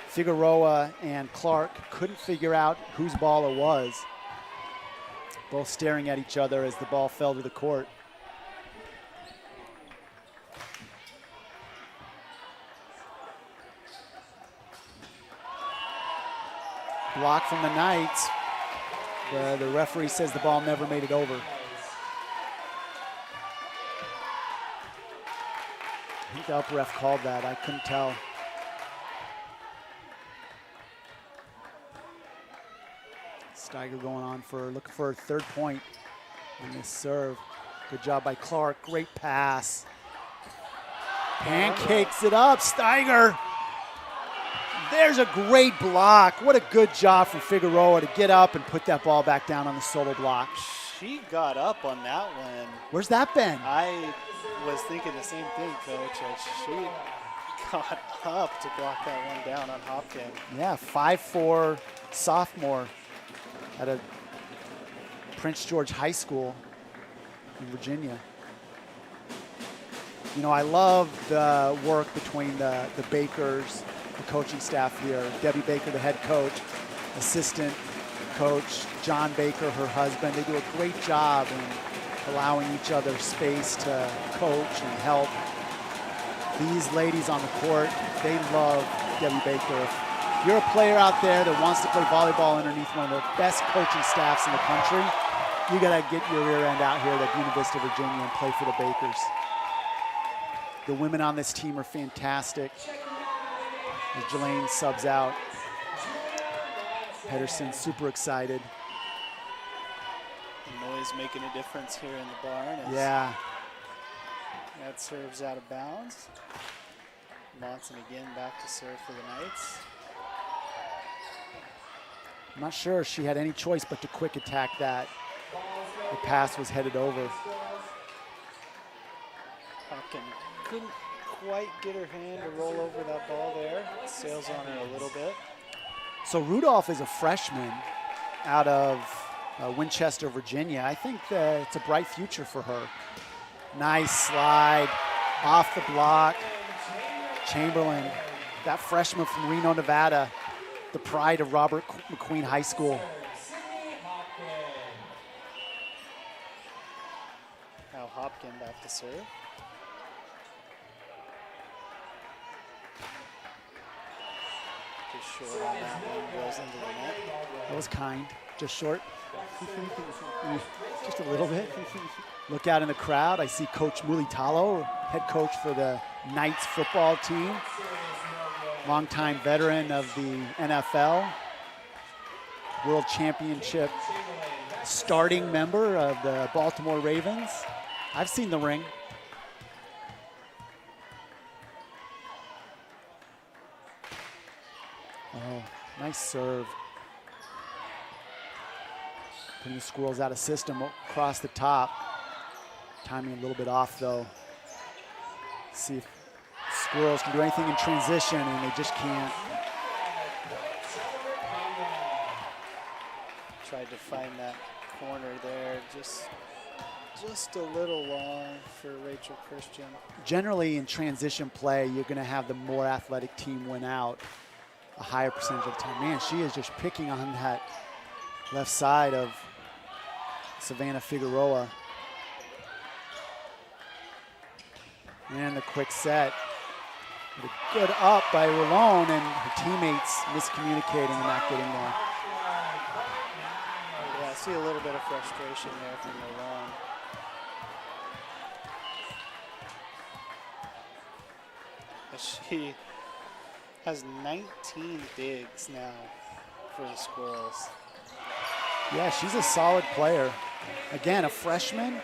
Figueroa and Clark couldn't figure out whose ball it was. Both staring at each other as the ball fell to the court. Block from the Knights. The referee says the ball never made it over. I think the up ref called that. I couldn't tell. Steiger going on looking for a third point on this serve. Good job by Clark. Great pass. Pancakes it up. Steiger. There's a great block. What a good job from Figueroa to get up and put that ball back down on the solo block. She got up on that one. Where's that been? I was thinking the same thing, Coach. She got up to block that one down on Hopkins. Yeah, 5'4" sophomore at a Prince George High School in Virginia. You know, I love the work between the Bakers, the coaching staff here. Debbie Baker, the head coach, assistant coach, John Baker, her husband. They do a great job in allowing each other space to coach and help. These ladies on the court, they love Debbie Baker. If you're a player out there that wants to play volleyball underneath one of the best coaching staffs in the country, you gotta get your rear end out here at Buena Vista, Virginia and play for the Bakers. The women on this team are fantastic. As Jelaine subs out. Pedersen super excited. The noise making a difference here in the barn. Yeah. That serves out of bounds. Monson again back to serve for the Knights. I'm not sure she had any choice but to quick attack that. The pass was headed over. Hopkins couldn't quite get her hand to roll over that ball there. Sails on her a little bit. So Rudolph is a freshman out of Winchester, Virginia. I think that it's a bright future for her. Nice slide off the block. Chamberlain, that freshman from Reno, Nevada, the pride of Robert McQueen High School. Now Hopkins back to serve. Just short on that one, goes into the net. That was kind, just short. Just a little bit. Look out in the crowd, I see Coach Mulitalo, head coach for the Knights football team. Longtime veteran of the NFL. World Championship starting member of the Baltimore Ravens. I've seen the ring. Oh, nice serve. Putting the Squirrels out of system across the top. Timing a little bit off though. See if Squirrels can do anything in transition and they just can't. Tried to find that corner there, just a little long for Rachel Christian. Generally in transition play, you're gonna have the more athletic team win out a higher percentage of the time. Man, she is just picking on that left side of Savannah Figueroa. And the quick set. With a good up by Rolone and her teammates miscommunicating and not getting there. Yeah, I see a little bit of frustration there from Rolone. She has 19 digs now for the Squirrels. Yeah, she's a solid player. Again, a freshman.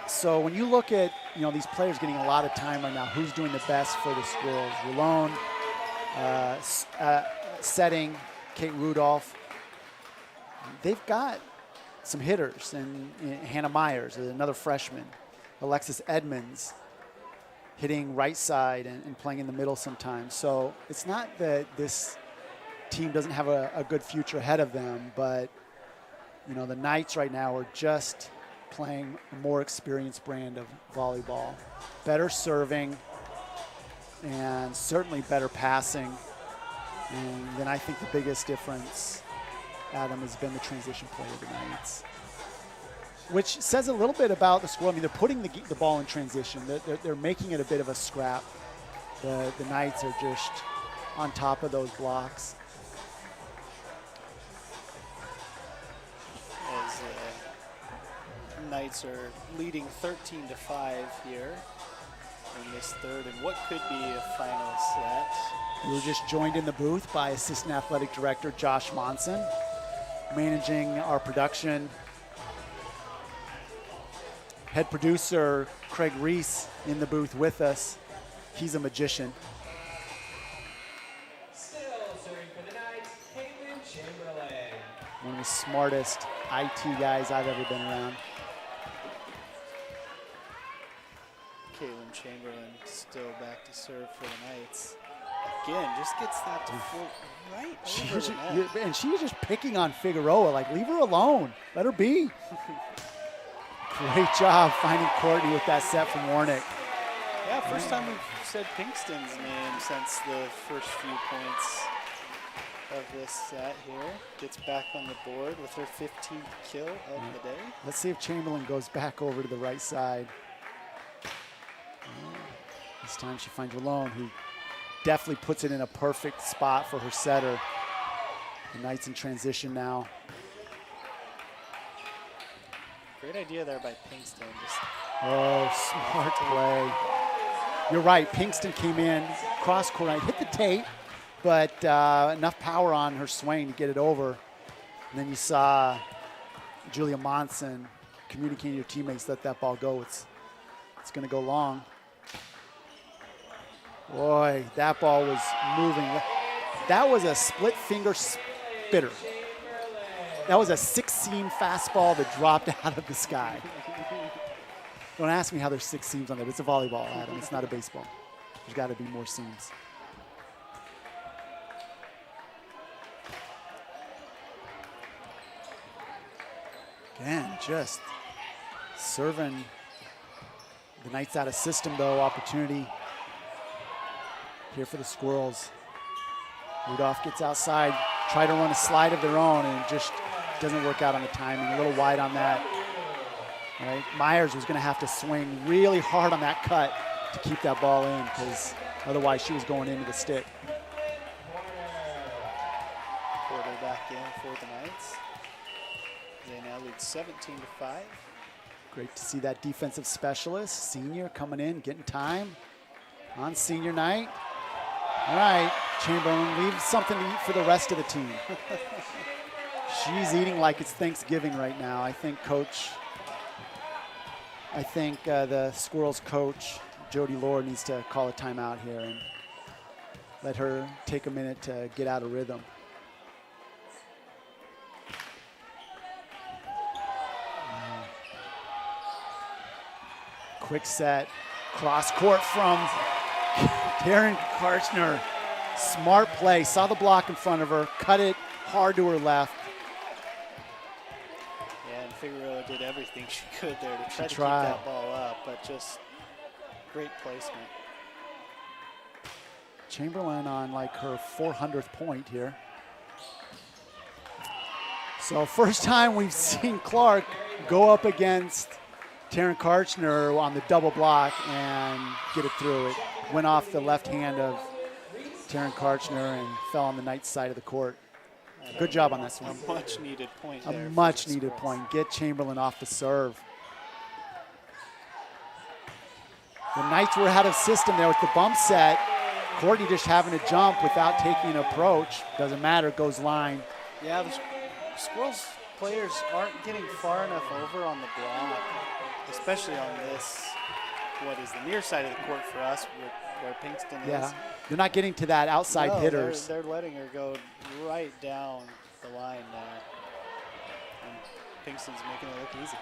So when you look at, these players getting a lot of time right now, who's doing the best for the Squirrels? Rulone, Setting, Kate Rudolph. They've got some hitters, and Hannah Myers, another freshman. Alexis Edmonds hitting right side and playing in the middle sometimes. So it's not that this team doesn't have a good future ahead of them, but, the Knights right now are just playing a more experienced brand of volleyball. Better serving and certainly better passing. And then I think the biggest difference, Adam, has been the transition play of the Knights, which says a little bit about the Squirrel. I mean, they're putting the ball in transition. They're making it a bit of a scrap. The Knights are just on top of those blocks. As Knights are leading 13-5 here in this third, and what could be a final set. We were just joined in the booth by Assistant Athletic Director Josh Monson, managing our production. Head producer Craig Reese in the booth with us. He's a magician. Still serving for the Knights, Caitlin Chamberlain. One of the smartest IT guys I've ever been around. Caitlin Chamberlain still back to serve for the Knights. Again, just gets that to float right over the net. And she was just picking on Figueroa, like, leave her alone. Let her be. Great job finding Courtney with that set from Warnick. Yeah, first time we've said Pinkston's name since the first few points of this set here. Gets back on the board with her 15th kill of the day. Let's see if Chamberlain goes back over to the right side. This time she finds Rulone, who definitely puts it in a perfect spot for her setter. The Knights in transition now. Great idea there by Pinkston. Oh, smart play. You're right, Pinkston came in, cross court, hit the tape, but enough power on her swing to get it over. And then you saw Julia Monson communicating to your teammates, let that ball go. It's gonna go long. Boy, that ball was moving. That was a split finger spitter. That was a 6-seam fastball that dropped out of the sky. Don't ask me how there's 6 seams on it. It's a volleyball, Adam. It's not a baseball. There's got to be more seams. Again, just serving the Knights out of system, though. Opportunity here for the Squirrels. Rudolph gets outside, try to run a slide of their own, and it just doesn't work out on the timing. A little wide on that. Right? Myers was going to have to swing really hard on that cut to keep that ball in, because otherwise she was going into the stick. Porter back in for the Knights. They now lead 17-5. Great to see that defensive specialist, senior, coming in, getting time on senior night. All right, Chamberlain, leave something to eat for the rest of the team. She's eating like it's Thanksgiving right now. I think the Squirrels coach, Jody Lord, needs to call a timeout here and let her take a minute to get out of rhythm. Quick set, cross court from Taryn Karchner. Smart play, saw the block in front of her, cut it hard to her left. Yeah, and Figueroa did everything she could there to try to keep that ball up, but just great placement. Chamberlain on like her 400th point here. So first time we've seen Clark go up against Taryn Karchner on the double block and get it through. It went off the left hand of Taryn Karchner and fell on the Knights side of the court. Good job on that swing. A much needed point there. A much needed point. Get Chamberlain off the serve. The Knights were out of system there with the bump set. Courtney just having to jump without taking an approach. Doesn't matter, goes line. Yeah, the Squirrels players aren't getting far enough over on the block, especially on this, what is the near side of the court for us, where Pinkston is. Yeah, they're not getting to that outside No, hitters. They're letting her go right down the line now. And Pinkston's making it look easy.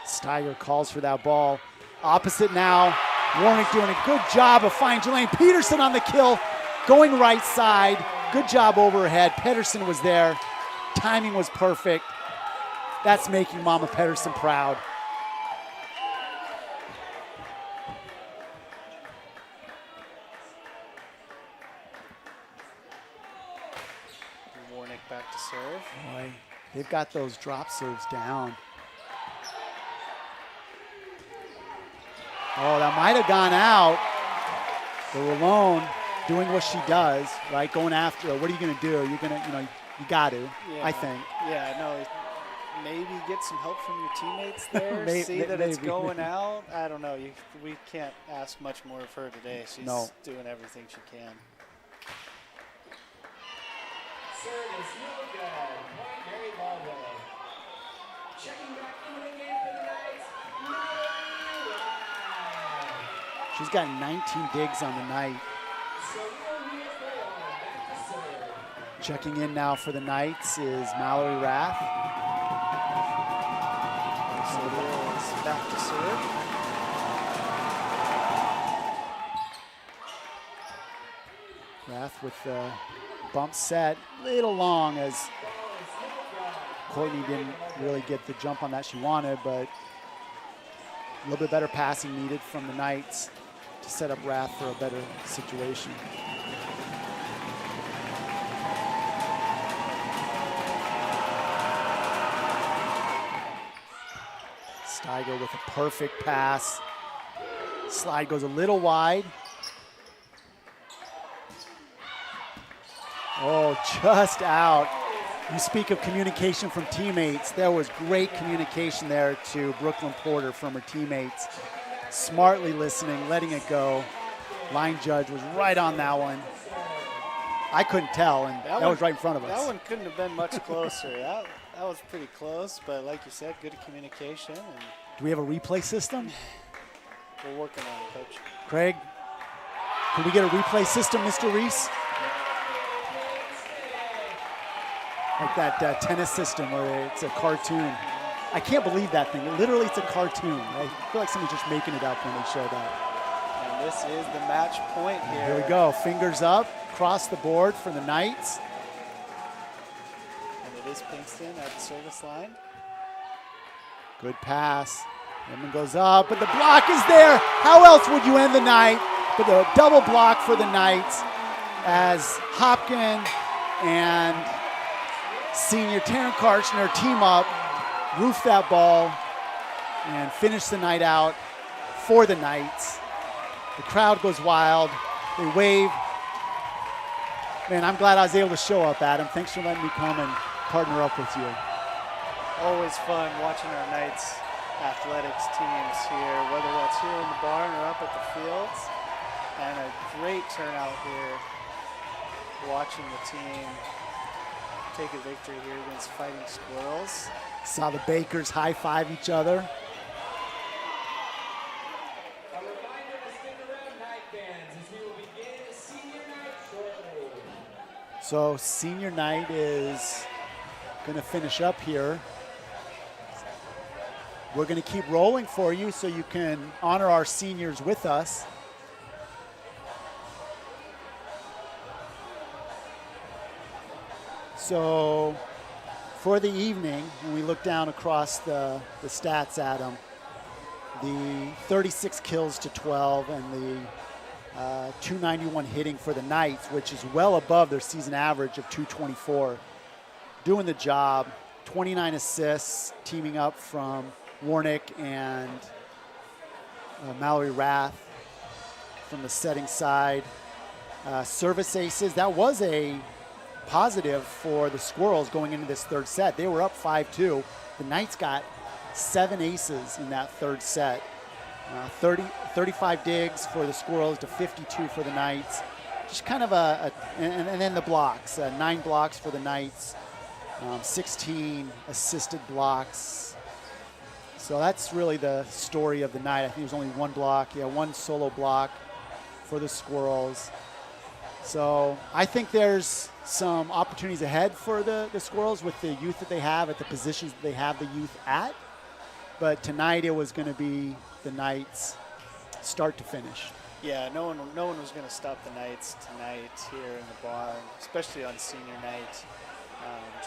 Steiger calls for that ball. Opposite now. Warnick doing a good job of finding Jelaine Peterson on the kill. Going right side. Good job overhead. Pedersen was there. Timing was perfect. That's making Mama Pedersen proud. Warnick back to serve. Boy, they've got those drop serves down. Oh, that might have gone out. They were alone, doing what she does, right? Going after her. What are you going to do? You're going to, you got to, Yeah. I think. Yeah, no, maybe get some help from your teammates there. See that maybe, it's going out. I don't know. We can't ask much more of her today. She's doing everything she can. Service, no good. Point Mary Baldwin. Checking back in the game for the Knights, Mallory Rath. She's got 19 digs on the night. So we'll use the one back to serve. Checking in now for the Knights is Mallory Rath. So it's back to serve. Rath with the bump set, little long as Courtney didn't really get the jump on that she wanted, but a little bit better passing needed from the Knights to set up Rath for a better situation. Steiger with a perfect pass. Slide goes a little wide. Oh, just out. You speak of communication from teammates. There was great communication there to Brooklyn Porter from her teammates. Smartly listening, letting it go. Line judge was right on that one. I couldn't tell, and that was right in front of us. That one couldn't have been much closer. that was pretty close, but like you said, good communication. And do we have a replay system? we're working on it, Coach. Craig, can we get a replay system, Mr. Reese? Like that tennis system where it's a cartoon. I can't believe that thing. Literally, it's a cartoon. I feel like somebody's just making it up when they show that. And this is the match point here. Here we go. Fingers up, across the board for the Knights. And it is Pinkston at the service line. Good pass. Edmund goes up, but the block is there. How else would you end the night? But the double block for the Knights as Hopkin and senior Taryn Karchner team up, roof that ball, and finish the night out for the Knights. The crowd goes wild. They wave. Man, I'm glad I was able to show up, Adam. Thanks for letting me come and partner up with you. Always fun watching our Knights athletics teams here, whether that's here in the barn or up at the fields. And a great turnout here watching the team take a victory here against Fighting Squirrels. Saw the Bakers high-five each other. A reminder to stick around, Knight fans, as we will begin senior night shortly. So senior night is going to finish up here. We're going to keep rolling for you so you can honor our seniors with us. So for the evening, when we look down across the stats, Adam, the 36 kills to 12 and the 291 hitting for the Knights, which is well above their season average of 224. Doing the job. 29 assists, teaming up from Warnick and Mallory Rath from the setting side. Service aces, that was a positive for the Squirrels going into this third set. They were up 5-2. The Knights got 7 aces in that third set. 35 digs for the Squirrels to 52 for the Knights. Just kind of and then the blocks, 9 blocks for the Knights 16 assisted blocks. So that's really the story of the night. I think there's only one block. Yeah, one solo block for the Squirrels. So I think there's some opportunities ahead for the Squirrels with the youth that they have at the positions that they have the youth at. But tonight it was going to be the Knights start to finish. Yeah, no one was going to stop the Knights tonight here in the barn, especially on senior night.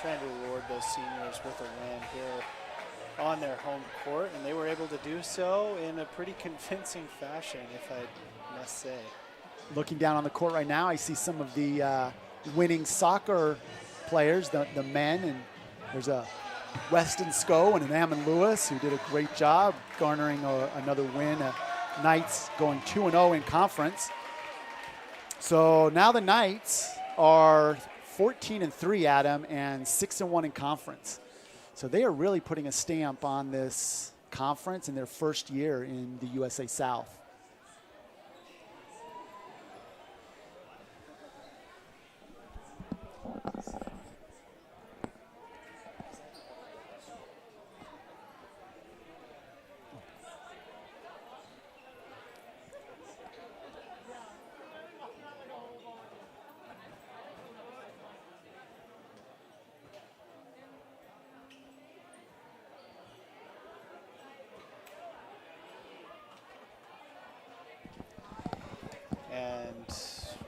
Trying to reward those seniors with a win here on their home court, and they were able to do so in a pretty convincing fashion, if I must say. Looking down on the court right now, I see some of the winning soccer players, the men, and there's a Weston Sco and an Ammon Lewis who did a great job garnering another win. Knights going 2-0 in conference. So now the Knights are 14-3, Adam, and 6-1 in conference. So they are really putting a stamp on this conference in their first year in the USA South.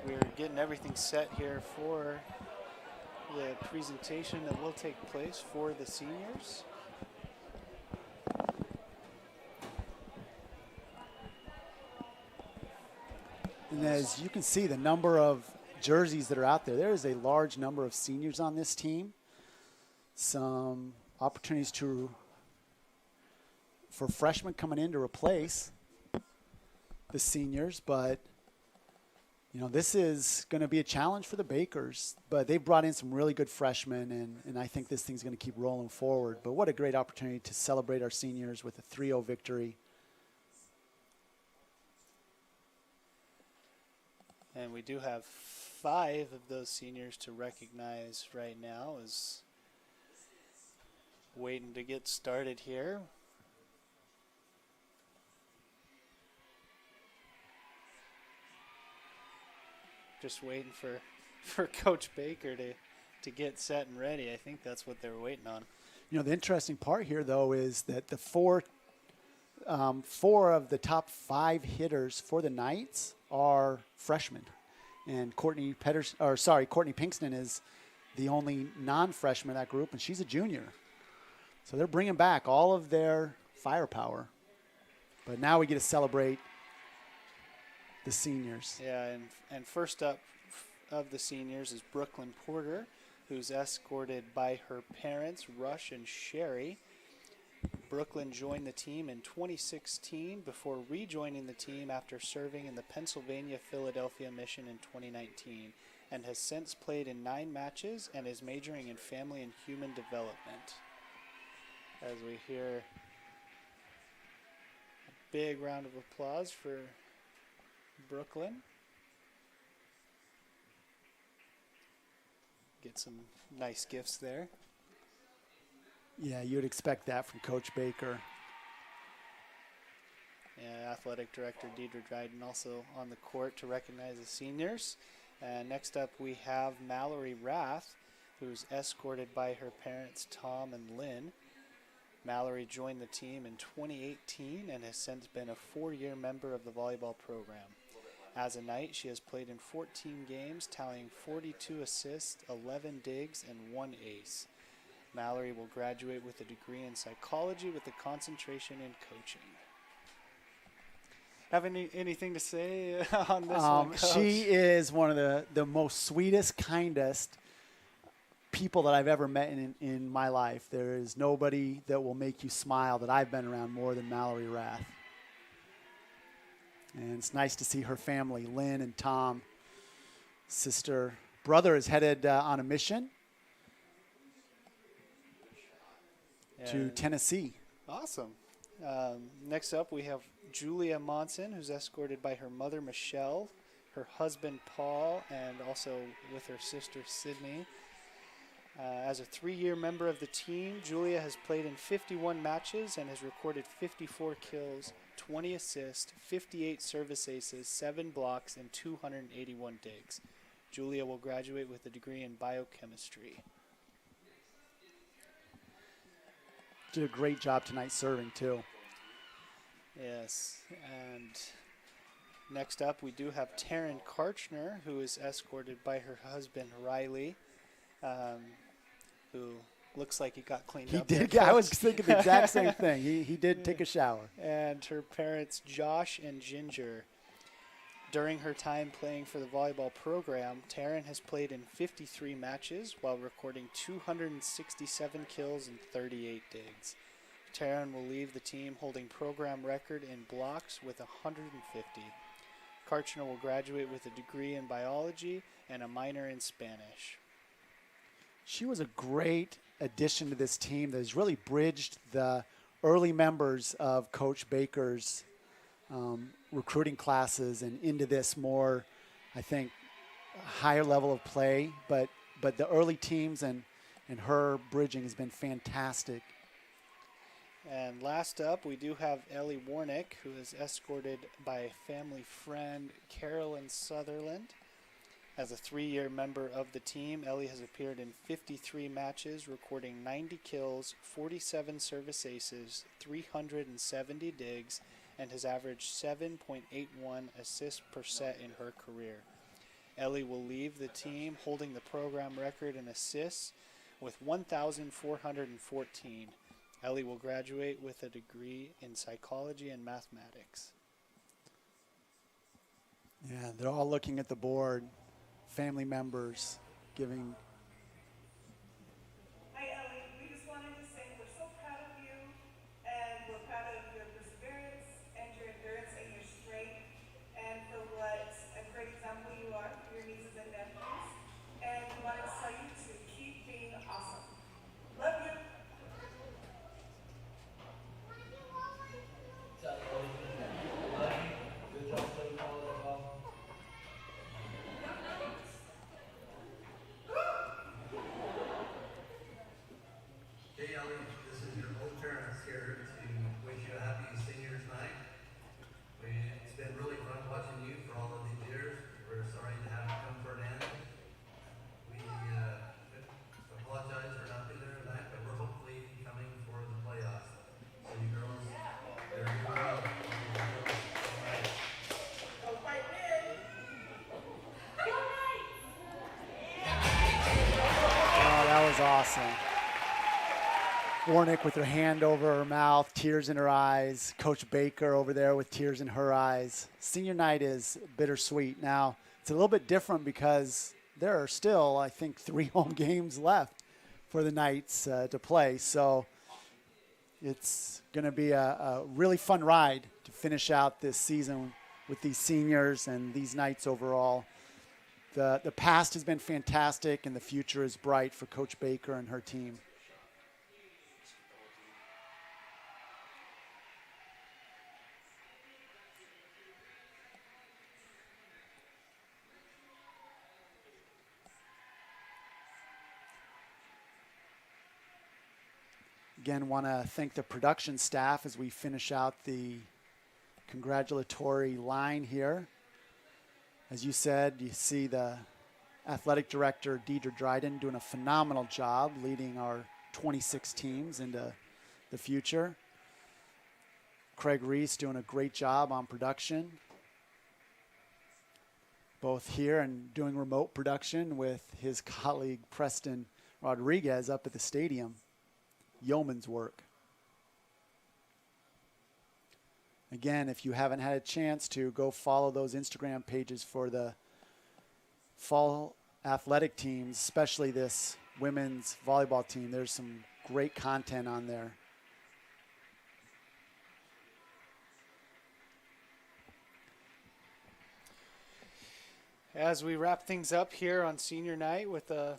We're getting everything set here for the presentation that will take place for the seniors. And as you can see, the number of jerseys that are out there, there is a large number of seniors on this team. Some opportunities for freshmen coming in to replace the seniors, but you know, this is going to be a challenge for the Bakers, but they've brought in some really good freshmen, and I think this thing's going to keep rolling forward. But what a great opportunity to celebrate our seniors with a 3-0 victory. And we do have 5 of those seniors to recognize right now, as waiting to get started here. Just waiting for Coach Baker to get set and ready. I think that's what they were waiting on. You know, the interesting part here, though, is that the four of the top 5 hitters for the Knights are freshmen, and Courtney Pinkston is the only non-freshman in that group, and she's a junior. So they're bringing back all of their firepower. But now we get to celebrate the seniors. Yeah, and first up of the seniors is Brooklyn Porter, who's escorted by her parents, Rush and Sherry. Brooklyn joined the team in 2016 before rejoining the team after serving in the Pennsylvania-Philadelphia mission in 2019, and has since played in 9 matches and is majoring in family and human development. As we hear a big round of applause for Brooklyn. Get some nice gifts there. Yeah, you would expect that from Coach Baker. And Athletic Director Deidre Dryden also on the court to recognize the seniors. And next up we have Mallory Rath, who's escorted by her parents Tom and Lynn. Mallory joined the team in 2018 and has since been a 4-year member of the volleyball program. As a Knight, she has played in 14 games, tallying 42 assists, 11 digs, and 1 ace. Mallory will graduate with a degree in psychology with a concentration in coaching. Have anything to say on this one, Coach? She is one of the most sweetest, kindest people that I've ever met in my life. There is nobody that will make you smile that I've been around more than Mallory Rath. And it's nice to see her family, Lynn and Tom. Brother is headed on a mission to Tennessee. Awesome. Next up, we have Julia Monson, who's escorted by her mother, Michelle, her husband, Paul, and also with her sister, Sydney. As a 3-year member of the team, Julia has played in 51 matches and has recorded 54 kills, 20 assists, 58 service aces, 7 blocks, and 281 digs. Julia will graduate with a degree in biochemistry. Did a great job tonight serving, too. Yes, and next up we do have Taryn Karchner, who is escorted by her husband, Riley, who looks like he got cleaned He up. did. I was thinking the exact same thing. He did take a shower. And her parents, Josh and Ginger. During her time playing for the volleyball program, Taryn has played in 53 matches while recording 267 kills and 38 digs. Taryn will leave the team holding program record in blocks with 150. Karchner will graduate with a degree in biology and a minor in Spanish. She was a great addition to this team that has really bridged the early members of Coach Baker's recruiting classes and into this more, I think, higher level of play. But the early teams and her bridging has been fantastic. And last up, we do have Ellie Warnick, who is escorted by a family friend, Carolyn Sutherland. As a 3-year member of the team, Ellie has appeared in 53 matches, recording 90 kills, 47 service aces, 370 digs, and has averaged 7.81 assists per set in her career. Ellie will leave the team holding the program record in assists with 1,414. Ellie will graduate with a degree in psychology and mathematics. Yeah, they're all looking at the board. Family members giving. Hi, Ellie. We just wanted to say we're so proud of you, and we're proud of your perseverance and your endurance and your strength, and for what a great example you are for your nieces and nephews. And we want to tell you to keep being awesome. Love you. Hey Ellie, this is your old parents here to wish you a happy seniors night. It's been really fun watching you for all of these years. We're sorry to have it come for an end. We apologize for not being there tonight, but we're hopefully coming for the playoffs. So you girls, they're doing well. Go fight big. Oh, that was awesome. Warnick with her hand over her mouth, tears in her eyes. Coach Baker over there with tears in her eyes. Senior night is bittersweet. Now, it's a little bit different because there are still, I think, 3 home games left for the Knights to play. So it's going to be a really fun ride to finish out this season with these seniors and these Knights overall. The past has been fantastic, and the future is bright for Coach Baker and her team. Again, want to thank the production staff as we finish out the congratulatory line here. As you said, you see the athletic director, Deidre Dryden, doing a phenomenal job leading our 26 teams into the future. Craig Reese doing a great job on production, both here and doing remote production with his colleague Preston Rodriguez up at the stadium. Yeoman's work. Again, if you haven't had a chance to, go follow those Instagram pages for the fall athletic teams, especially this women's volleyball team. There's some great content on there. As we wrap things up here on senior night with a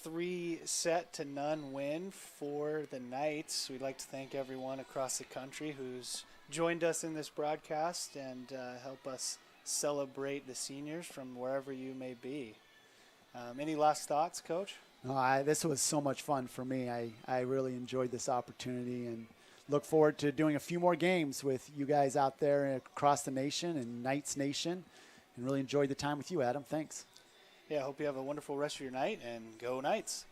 3-0 win for the Knights, we'd like to thank everyone across the country who's joined us in this broadcast and help us celebrate the seniors from wherever you may be. Any last thoughts, Coach? No, this was so much fun for me. I really enjoyed this opportunity and look forward to doing a few more games with you guys out there across the nation and Knights Nation, and really enjoyed the time with you, Adam. Thanks. Yeah, I hope you have a wonderful rest of your night, and go Knights.